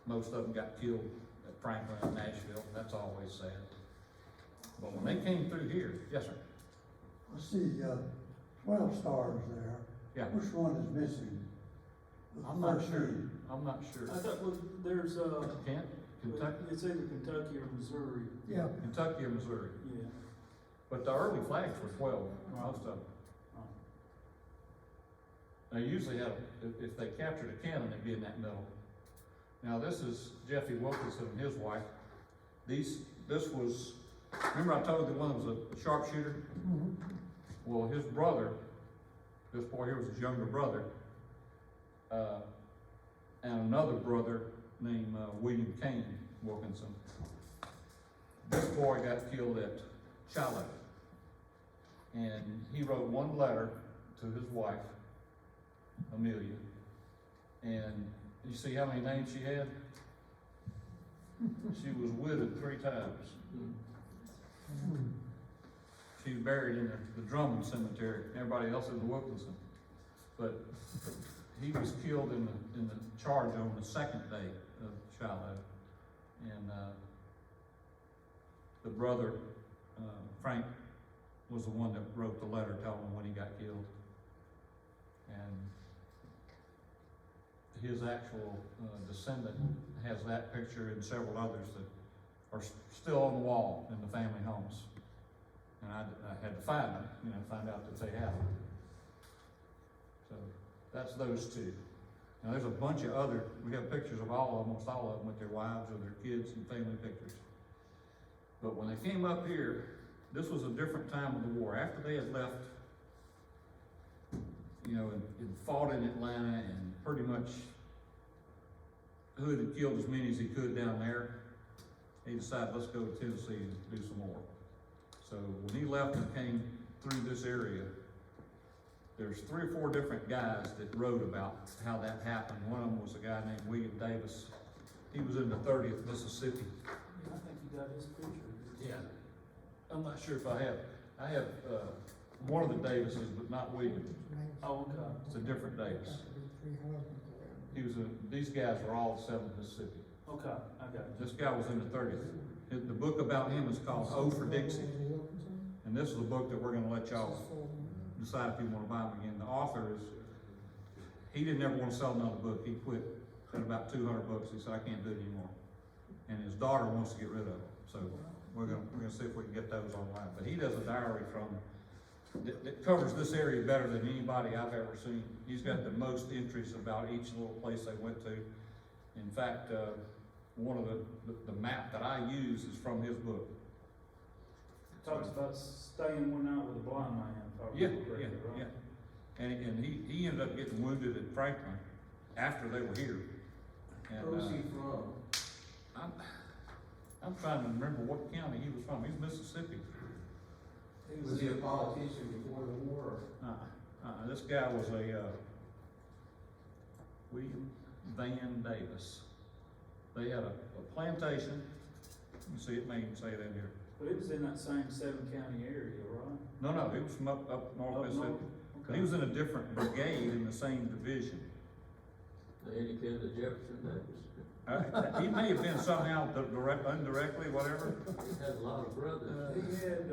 most of them got killed at Franklin and Nashville. That's always sad. But when they came through here, yes, sir. I see, 12 stars there. Yeah. Which one is missing? The I'm not first sure. two. I'm not sure. I thought, well, there's, Kent, Kentucky, it's either Kentucky or Missouri. Yeah. Kentucky or Missouri. Yeah. But the early flags were 12, most of them. They usually have, if they captured a cannon, it'd be in that middle. Now this is Jeffy Wilkinson and his wife. This was, remember I told you the one that was a sharpshooter? Mhm. Well, his brother, this boy here was his younger brother, and another brother named William Kane Wilkinson. This boy got killed at Shiloh. And he wrote one letter to his wife, Amelia. And you see how many names she had? She was widowed 3 times. She's buried in the Drummond Cemetery. Everybody else is Wilkinson. But he was killed in the charge on the 2nd day of Shiloh. And the brother, Frank, was the one that wrote the letter telling him when he got killed. And his actual descendant has that picture and several others that are still on the wall in the family homes. And I had to find them, find out that they have them. So that's those 2. Now there's a bunch of other, we have pictures of almost all of them with their wives or their kids and family pictures. But when they came up here, this was a different time of the war. After they had left, and fought in Atlanta and pretty much Hood had killed as many as he could down there, he decided, let's go to Tennessee and do some more. So when he left and came through this area, there's 3 or 4 different guys that wrote about how that happened. One of them was a guy named William Davis. He was in the 30th Mississippi. I think you got his picture. Yeah. I'm not sure if I have one of the Davises, but not William. Oh, okay. It's a different Davis. These guys were all 7th Mississippi. Okay, I got it. This guy was in the 30th. The book about him is called O for Dixie. And this is a book that we're gonna let y'all decide if you wanna buy them again. The author he didn't ever want to sell another book. He quit at about 200 books. He said, I can't do it anymore. And his daughter wants to get rid of it. So we're gonna see if we can get those online. But he does a diary that covers this area better than anybody I've ever seen. He's got the most entries about each little place they went to. In fact, one of the map that I use is from his book. It talks about staying one night with a blind man. if I Yeah, remember correctly, right? And he ended up getting wounded at Franklin after they were here. And, Where's he from? I'm trying to remember what county he was from. He's Mississippi. Was he a politician before the war? This guy was a William Van Davis. They had a plantation. You see, it may even say it in here. But it was in that same 7-county area, right? No, he was from up north Up Mississippi. north? But he was in a different brigade in the same division. The educated Jefferson Davis. He may have been somehow indirectly, whatever. He had a lot of brothers. He had,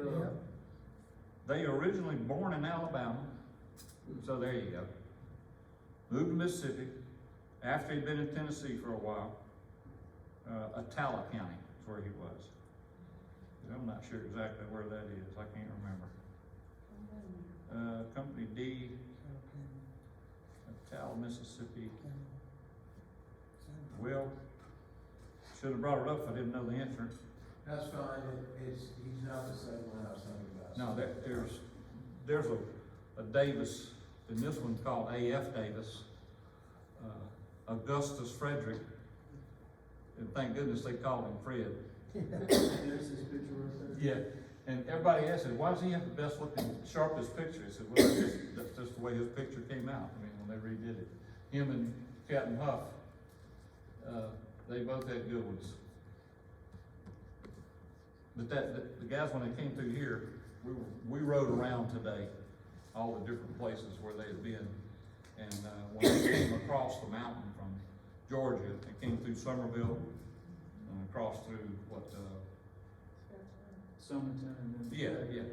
They originally born in Alabama, so there you go. Moved to Mississippi after he'd been in Tennessee for a while. Attala County is where he was. I'm not sure exactly where that is. I can't remember. Company D, Attala, Mississippi. Well, should have brought it up if I didn't know the answer. That's fine, he's not the same one I was thinking about. No, there's a Davis, and this one's called A.F. Davis, Augustus Frederick, and thank goodness they called him Fred. there's his picture right there. Yeah, and everybody asked him, why does he have the best looking, sharpest picture? He said, well, that's just the way his picture came out. I mean, when they redid it. Him and Captain Huff, They both had good ones. But the guys, when they came through here, we rode around today, all the different places where they had been. And, when they came across the mountain from Georgia, they came through Somerville and across through Summerton and then. Yeah.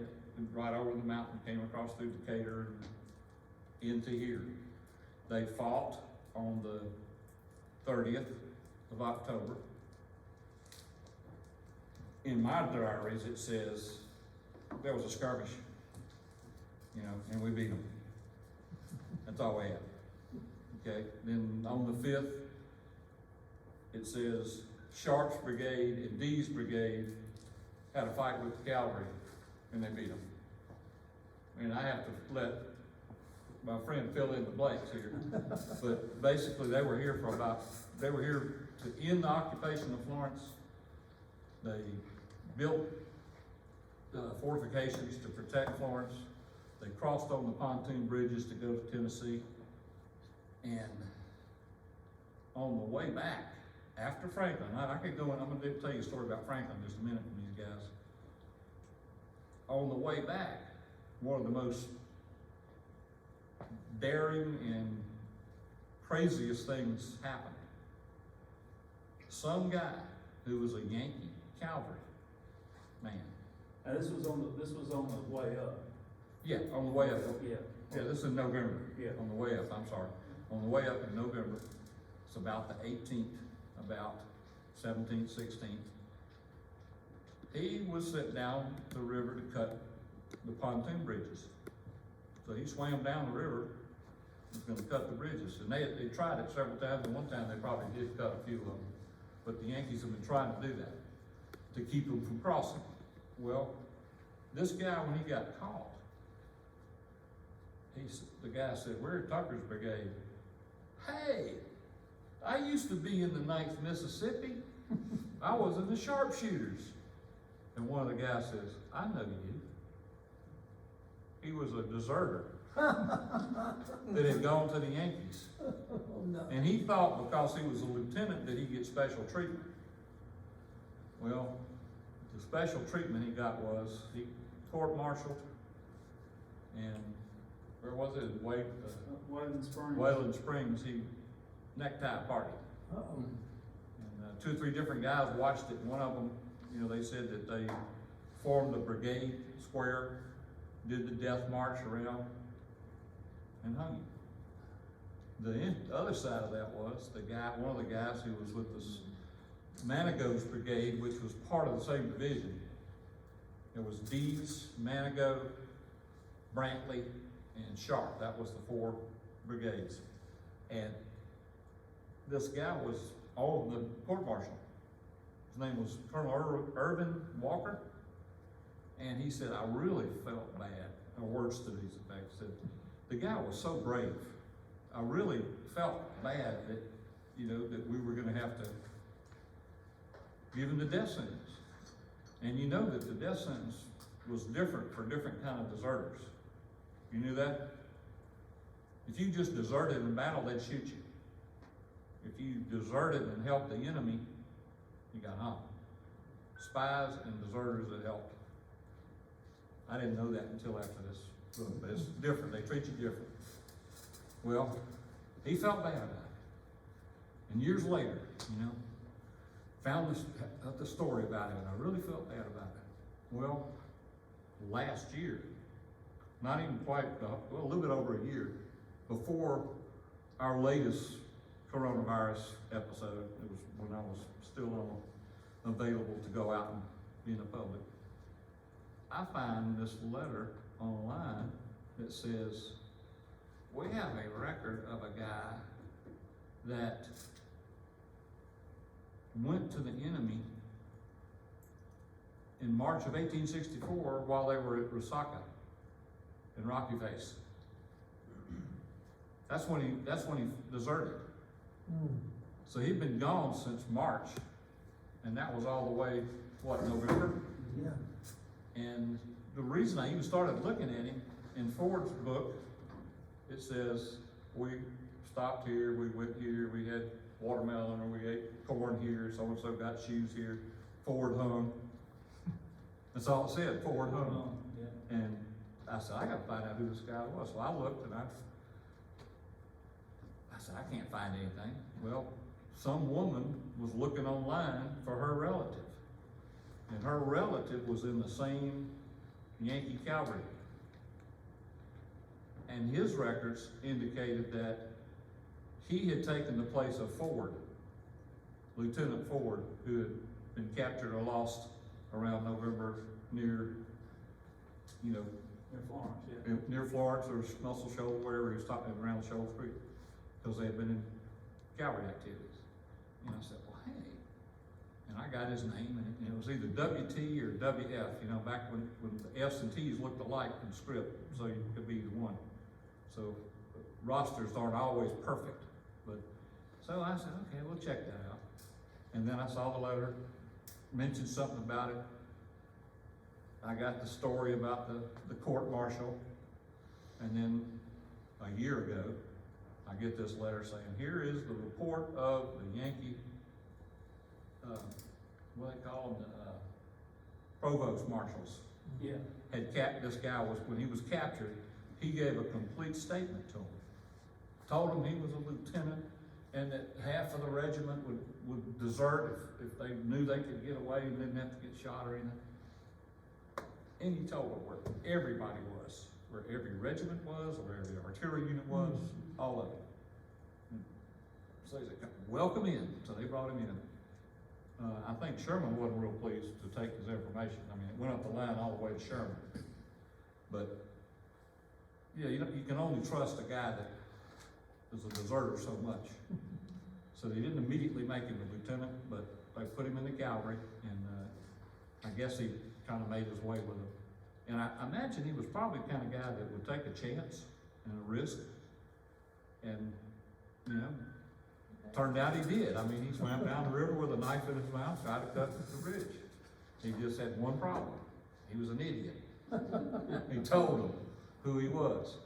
Right over the mountain, came across through Decatur and into here. They fought on the 30th of October. In my diaries, it says there was a skirmish, you know, and we beat them. That's all we had. Okay, then on the 5th, it says Sharp's Brigade and Dee's Brigade had a fight with the cavalry, and they beat them. And I have to let my friend fill in the blanks here. But basically, they were here to end the occupation of Florence. They built fortifications to protect Florence. They crossed on the pontoon bridges to go to Tennessee. And on the way back, after Franklin, I could go in, I'm gonna tell you a story about Franklin in just a minute from these guys. On the way back, one of the most daring and craziest things happened. Some guy who was a Yankee cavalry man. And this was on the way up. Yeah, on the way up. Yeah. Yeah, this is in November. Yeah. On the way up, I'm sorry. On the way up in November, it's about the 18th, about 17th, 16th. He was sent down the river to cut the pontoon bridges. So he swam down the river, was gonna cut the bridges. And they tried it several times, and one time they probably did cut a few of them. But the Yankees have been trying to do that, to keep them from crossing. Well, this guy, when he got caught, the guy said, "We're Tucker's Brigade." Hey, I used to be in the 9th Mississippi. I was in the sharpshooters. And one of the guys says, "I know you." He was a deserter that had gone to the Yankees. And he thought because he was a lieutenant that he'd get special treatment. Well, the special treatment he got was he court-martialed, and where was it? Wayland Springs. Wayland Springs, he necktie party. Uh-oh. And 2 or 3 different guys watched it, and one of them, you know, they said that they formed the brigade square, did the death march around, and hung him. The other side of that was one of the guys who was with the Manigault's Brigade, which was part of the same division. It was Dees, Manigault, Brantley, and Sharp. That was the 4 brigades. And this guy was on the court-martial. His name was Colonel Irvin Walker. And he said, "I really felt bad." Or words to these effects. Said, the guy was so brave. I really felt bad that, you know, that we were gonna have to give him the death sentence. And you know that the death sentence was different for different kind of deserters. You knew that? If you just deserted in battle, they'd shoot you. If you deserted and helped the enemy, you got hung. Spies and deserters that helped. I didn't know that until after this book, but it's different. They treat you different. Well, he felt bad about it. And years later, you know, found the story about it, and I really felt bad about it. Well, last year, not even quite, well, a little bit over a year, before our latest coronavirus episode, it was when I was still available to go out and be in the public, I find this letter online that says, "We have a record of a guy that went to the enemy in March of 1864 while they were at Resaca in Rocky Face." That's when he deserted. So he'd been gone since March, and that was all the way, November? Yeah. And the reason I even started looking at him, in Ford's book, it says, we stopped here, we went here, we had watermelon, or we ate corn here, so-and-so got shoes here, Ford hung. That's all it said, Ford hung. Yeah. And I said, I gotta find out who this guy was. So I looked and I said, I can't find anything. Well, some woman was looking online for her relative. And her relative was in the same Yankee cavalry. And his records indicated that he had taken the place of Ford, Lieutenant Ford, who had been captured or lost around November near, you know, Near Florence, yeah. near Florence or Muscle Shoals, wherever he was talking around Shoals Creek, because they had been in cavalry activities. And I said, well, hey, and I got his name, and it was either WT or WF, you know, back when the F's and T's looked alike in script, so you could be either one. So rosters aren't always perfect, but, so I said, okay, we'll check that out. And then I saw the letter, mentioned something about it. I got the story about the court martial, and then a year ago, I get this letter saying, here is the report of the Yankee, what they call them, provost marshals. Yeah. This guy was, when he was captured, he gave a complete statement to him. Told him he was a lieutenant, and that half of the regiment would desert if they knew they could get away and didn't have to get shot or anything. And he told them where everybody was, where every regiment was, or where every artillery unit was, all of it. And so he said, welcome in. So they brought him in. I think Sherman wasn't real pleased to take his information. I mean, it went up the line all the way to Sherman. But, yeah, you can only trust a guy that is a deserter so much. So they didn't immediately make him a lieutenant, but they put him in the cavalry, and I guess he kind of made his way with it. And I imagine he was probably the kind of guy that would take a chance and a risk. And, you know, turned out he did. I mean, he swam down the river with a knife in his mouth, tried to cut the bridge. He just had one problem. He was an idiot. He told them who he was.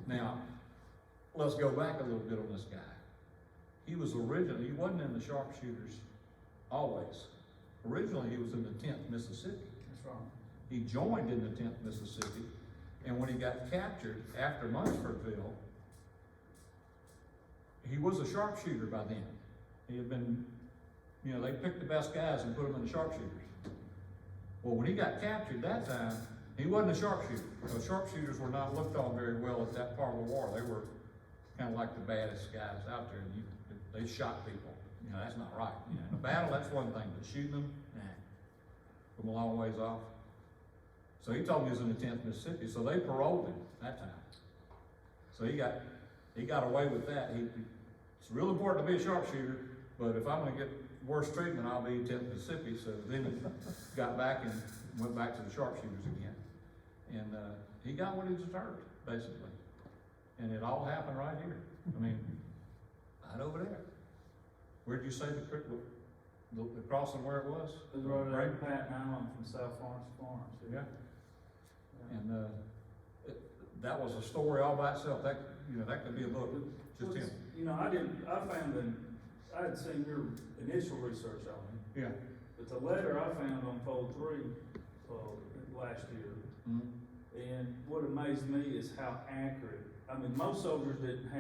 Now, let's go back a little bit on this guy. He wasn't in the sharpshooters always. Originally, he was in the 10th Mississippi. That's right. He joined in the 10th Mississippi, and when he got captured after Munfordville, he was a sharpshooter by then. He had been, you know, they picked the best guys and put them in the sharpshooters. Well, when he got captured that time, he wasn't a sharpshooter. So sharpshooters were not looked on very well at that part of the war. They were kind of like the baddest guys out there. They shot people. You know, that's not right. You know, in a battle, that's one thing, but shooting them, nah, from a long ways off. So he told me he was in the 10th Mississippi, so they paroled him that time. So he got away with that. It's real important to be a sharpshooter, but if I'm gonna get worse treatment, I'll be 10th Mississippi. So then he got back and went back to the sharpshooters again. And he got what he deserved, basically. And it all happened right here. I mean, right over there. Where'd you say the crossing where it was? It was right there, Patton Island from South Florence to Florence. Yeah. And that was a story all by itself. That, you know, that could be a book, just him. You know, I found that, I had seen your initial research on him, Yeah. but the letter I found on fold 3, last year, and what amazed me is how accurate. I mean, most soldiers didn't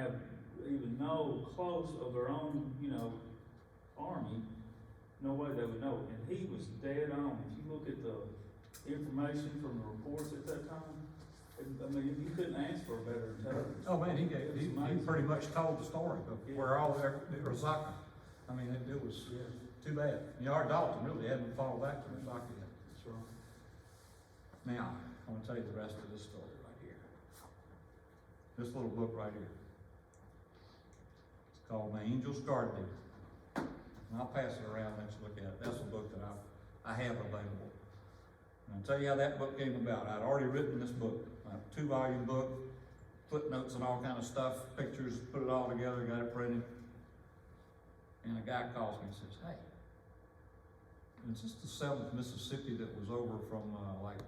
even know close of their own, you know, army, no way they would know it. And he was dead on. If you look at the information from the reports at that time, I mean, you couldn't ask for a better intelligence. Oh man, he pretty much told the story of where all Rosaka. I mean, it was too bad. You know, our Dalton really hadn't followed back to Rosaka yet. That's right. Now, I'm gonna tell you the rest of this story right here. This little book right here. It's called My Angel's Gardening. And I'll pass it around, let you look at it. That's the book that I have available. And I'll tell you how that book came about. I'd already written this book, a 2-volume book, footnotes and all kind of stuff, pictures, put it all together, got it printed. And a guy calls me and says, hey, is this the 7th Mississippi that was over from like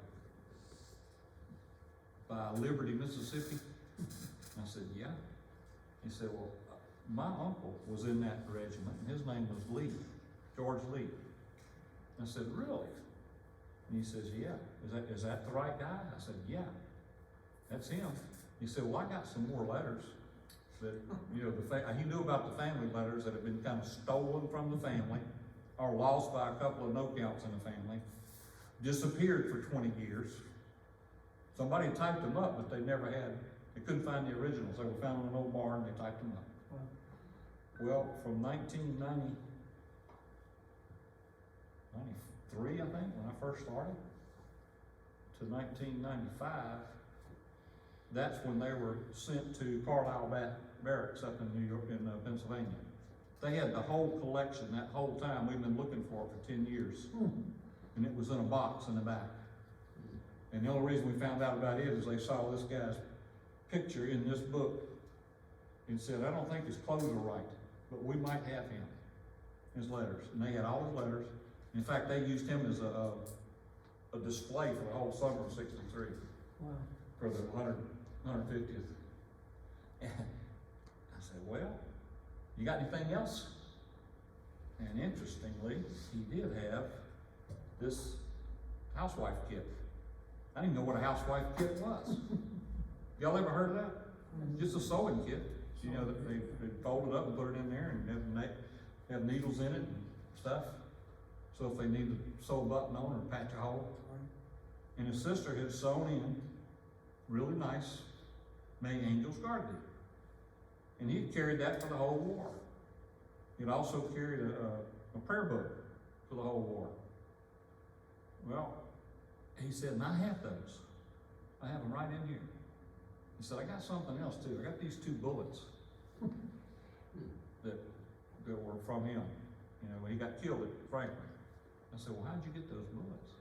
by Liberty, Mississippi? And I said, yeah. He said, well, my uncle was in that regiment, and his name was Lee, George Lee. I said, really? And he says, yeah. Is that the right guy? I said, yeah, that's him. He said, well, I got some more letters that, you know, he knew about the family letters that had been kind of stolen from the family or lost by a couple of no counts in the family, disappeared for 20 years. Somebody typed them up, but they couldn't find the originals. They were found in an old barn, they typed them up. Well, from 1993, I think, when I first started, to 1995, that's when they were sent to Carlisle Barracks up in New York, in Pennsylvania. They had the whole collection that whole time. We've been looking for it for 10 years. And it was in a box in the back. And the only reason we found out about it is they saw this guy's picture in this book and said, I don't think his clothes are right, but we might have him, his letters. And they had all his letters. In fact, they used him as a display for the whole summer of '63. Wow. For the 150th. And I said, well, you got anything else? And interestingly, he did have this housewife kit. I didn't even know what a housewife kit was. Y'all ever heard of that? Just a sewing kit. You know, they fold it up and put it in there and have needles in it and stuff. So if they need to sew a button on or patch a hole. And his sister had sewn in, really nice, May Angels Guard Thee. And he carried that for the whole war. He'd also carried a prayer book for the whole war. Well, he said, and I have those. I have them right in here. He said, I got something else too. I got these 2 bullets that were from him. You know, when he got killed at Franklin. I said, well, how'd you get those bullets?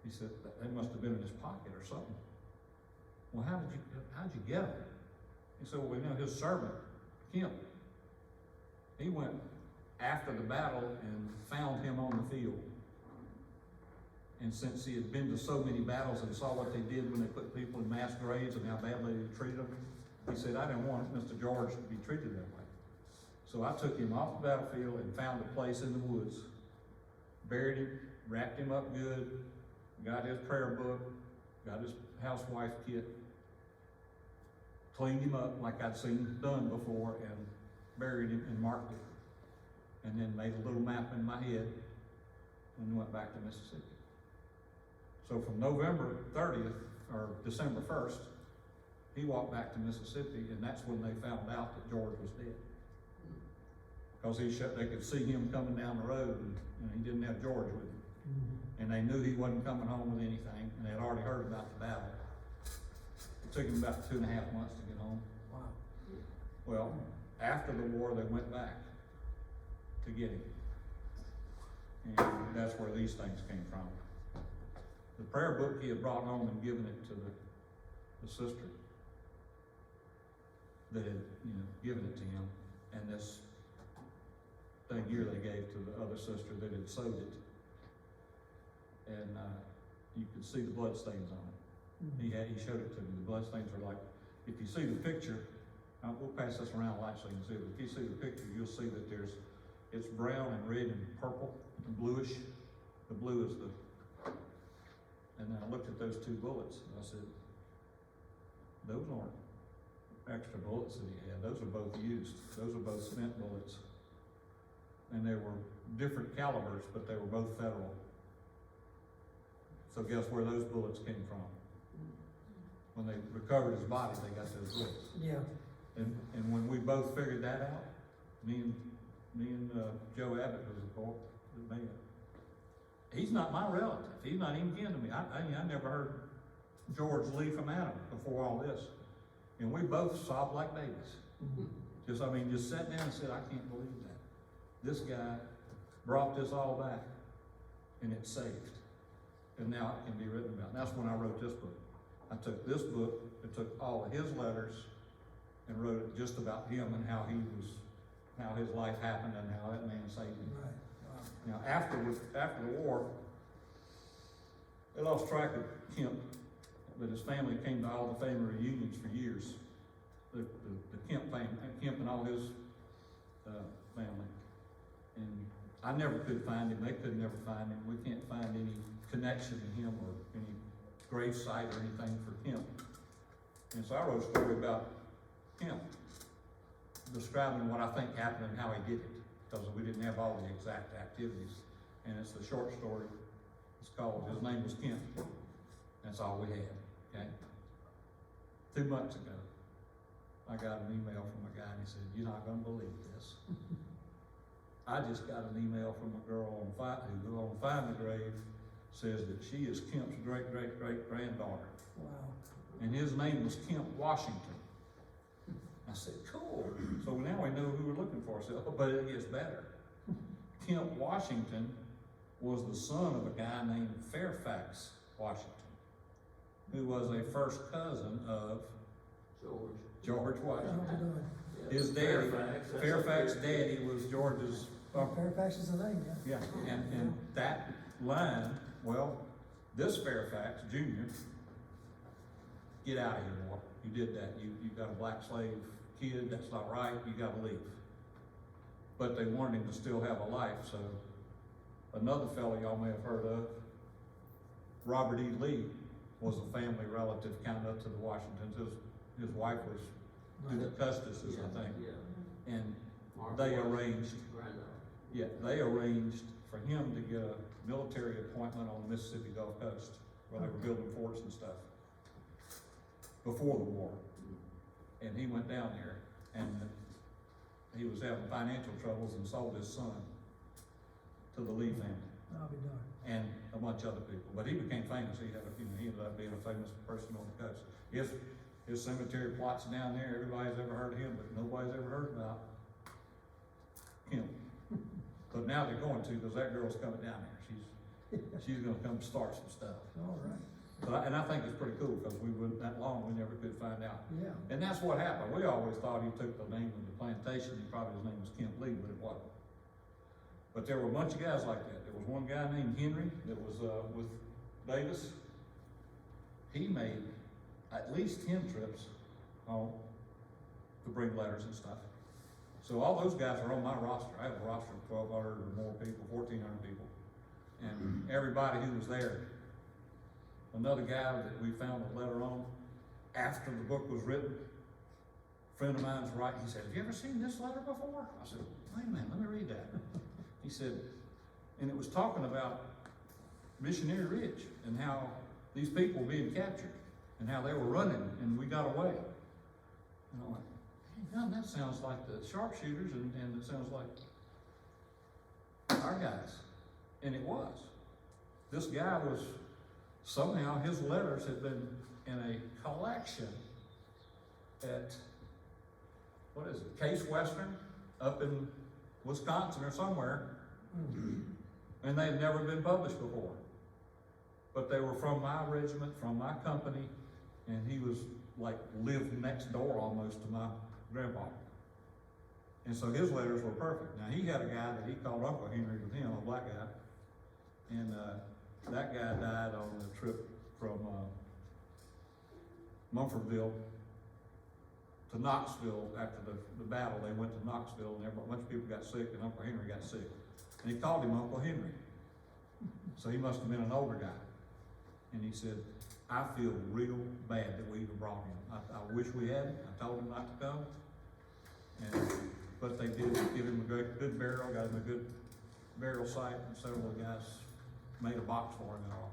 He said, they must have been in his pocket or something. Well, how'd you get them? He said, well, you know, his servant, Kim, he went after the battle and found him on the field. And since he had been to so many battles and saw what they did when they put people in mass graves and how badly they treated them, he said, I didn't want Mr. George to be treated that way. So I took him off the battlefield and found a place in the woods, buried him, wrapped him up good, got his prayer book, got his housewife kit, cleaned him up like I'd seen done before, and buried him and marked it. And then made a little map in my head and went back to Mississippi. So from November 30th, or December 1st, he walked back to Mississippi, and that's when they found out that George was dead. Because they could see him coming down the road, and he didn't have George with him. And they knew he wasn't coming home with anything, and they had already heard about the battle. It took him about 2.5 months to get home. Wow. Well, after the war, they went back to get him. And that's where these things came from. The prayer book he had brought home and given it to the sister that had, you know, given it to him, and this thing here they gave to the other sister that had sewed it. And you could see the blood stains on it. He showed it to me. The blood stains are like, if you see the picture, we'll pass this around light so you can see it. If you see the picture, you'll see that it's brown and red and purple and bluish. The blue is the, and then I looked at those 2 bullets and I said, those aren't extra bullets that he had. Those are both used. Those are both spent bullets. And they were different calibers, but they were both federal. So guess where those bullets came from? When they recovered his body, they got those bullets. Yeah. And when we both figured that out, me and Joe Abbott was the boy that made it. He's not my relative. He's not even kin to me. I never heard George Lee from Adam before all this. And we both sobbed like babies. Just sat down and said, I can't believe that. This guy brought this all back, and it's saved. And now it can be written about. And that's when I wrote this book. I took this book and took all of his letters and wrote it just about him and how his life happened and how that man saved him. Right. Wow. Now after the war, they lost track of Kemp, but his family came to all the family reunions for years. the Kemp family, Kemp and all his, family. And I never could find him, they could never find him, we can't find any connection to him or any grave site or anything for Kemp. And so I wrote a story about Kemp, describing what I think happened and how he did it, because we didn't have all the exact activities. And it's a short story, it's called, his name was Kemp. That's all we had, okay? 2 months ago, I got an email from a guy and he said, "You're not gonna believe this." I just got an email from a girl who on Find the Grave says that she is Kemp's great-great-great-granddaughter. Wow. And his name was Kemp Washington. I said, cool. So now we know who we're looking for. I said, oh, but it gets better. Kemp Washington was the son of a guy named Fairfax Washington, who was a first cousin of George Washington. His daddy, Fairfax daddy was George's uncle. Fairfax is the name, yeah. Yeah, and that line, well, this Fairfax Jr., get out of here, boy. You did that. You got a black slave kid. That's not right. You got to leave. But they wanted him to still have a life. So another fellow y'all may have heard of, Robert E. Lee, was a family relative kind of to the Washingtons. His wife was Duke Custis, I think. Yeah. And they arranged for him to get a military appointment on the Mississippi Gulf Coast, where they were building forts and stuff, before the war. And he went down there, and he was having financial troubles and sold his son to the Lee family. I'll be darned. And a bunch of other people, but he became famous. He ended up being a famous person on the coast. His cemetery plots down there, everybody's ever heard of him, but nobody's ever heard about him. But now they're going to, because that girl's coming down there. She's gonna come start some stuff. All right. And I think it's pretty cool, because we went that long, we never could find out. Yeah. And that's what happened. We always thought he took the name of the plantation, and probably his name was Kemp Lee, but it wasn't. But there were a bunch of guys like that. There was one guy named Henry that was with Davis. He made at least 10 trips home to bring letters and stuff. So all those guys are on my roster. I have a roster of 1,200 or more people, 1,400 people. And everybody who was there. Another guy that we found a letter on after the book was written, a friend of mine's writing, he said, "Have you ever seen this letter before?" I said, "Wait a minute, let me read that." He said, and it was talking about Missionary Ridge and how these people were being captured and how they were running and we got away. And I'm like, hey, God, that sounds like the sharpshooters and it sounds like our guys. And it was. This guy was, somehow his letters had been in a collection at, what is it, Case Western up in Wisconsin or somewhere. And they had never been published before. But they were from my regiment, from my company, and he was like, lived next door almost to my grandpa. And so his letters were perfect. Now he had a guy that he called Uncle Henry with him, a black guy. And that guy died on the trip from Mumfordville to Knoxville. After the battle, they went to Knoxville, and a bunch of people got sick, and Uncle Henry got sick. And he called him Uncle Henry. So he must have been an older guy. And he said, "I feel real bad that we even brought him. I wish we hadn't. I told him not to come. But they did give him a good burial, got him a good burial site, and several of the guys made a box for him and all.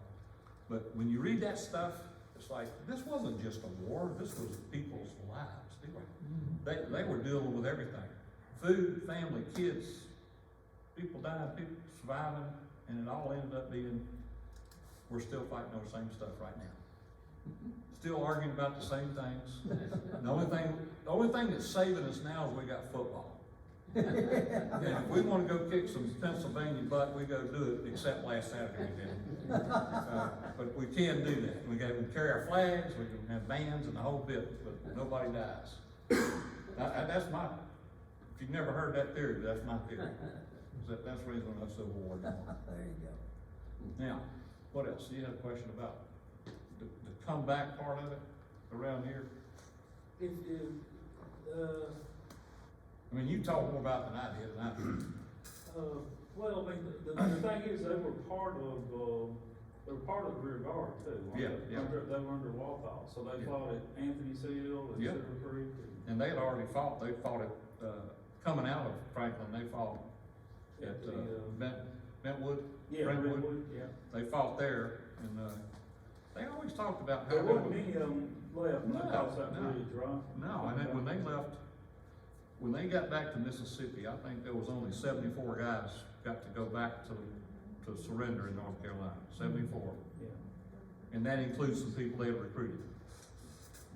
But when you read that stuff, it's like, this wasn't just a war, this was people's lives. They were dealing with everything. Food, family, kids, people dying, people surviving, and it all ended up being, we're still fighting over the same stuff right now. Still arguing about the same things. The only thing that's saving us now is we got football. And if we want to go kick some Pennsylvania butt, we go do it, except last Saturday we did. But we can do that. We can carry our flags, we can have bands and the whole bit, but nobody dies. That's my, if you've never heard that theory, that's my theory. That's the reason I'm Civil War anymore. There you go. Now, what else? You had a question about the comeback part of it around here? If I mean, you talk more about it than I did, and Well, I mean, the thing is, they were part of the rear guard too. weren't Yeah, they? yeah. They were under Walthall, so they Yeah. fought at Anthony Seal and Yeah. Silver Creek. and they had already fought, they fought it, coming out of Franklin, they fought at, Bentwood, Yeah, Brentwood. Redwood, yeah. They fought there, and, they always talked about how. There they wasn't were- many of them left when they No, crossed that no. bridge, right? No, and then when they left, when they got back to Mississippi, I think there was only 74 guys got to go back to surrender in North Carolina, 74. Yeah, And that includes some people they had recruited.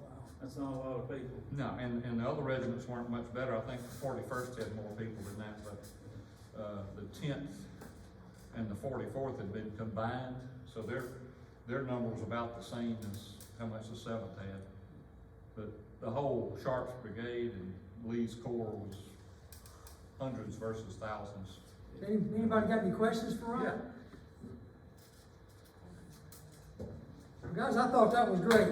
Wow. that's not a lot of people. No, and the other regiments weren't much better. I think the 41st had more people than that, but, the 10th and the 44th had been combined, so their number was about the same as how much the 7th had. But the whole Sharps Brigade and Lee's Corps was hundreds versus thousands. Anybody got any questions for Ryan? Guys, I thought that was great.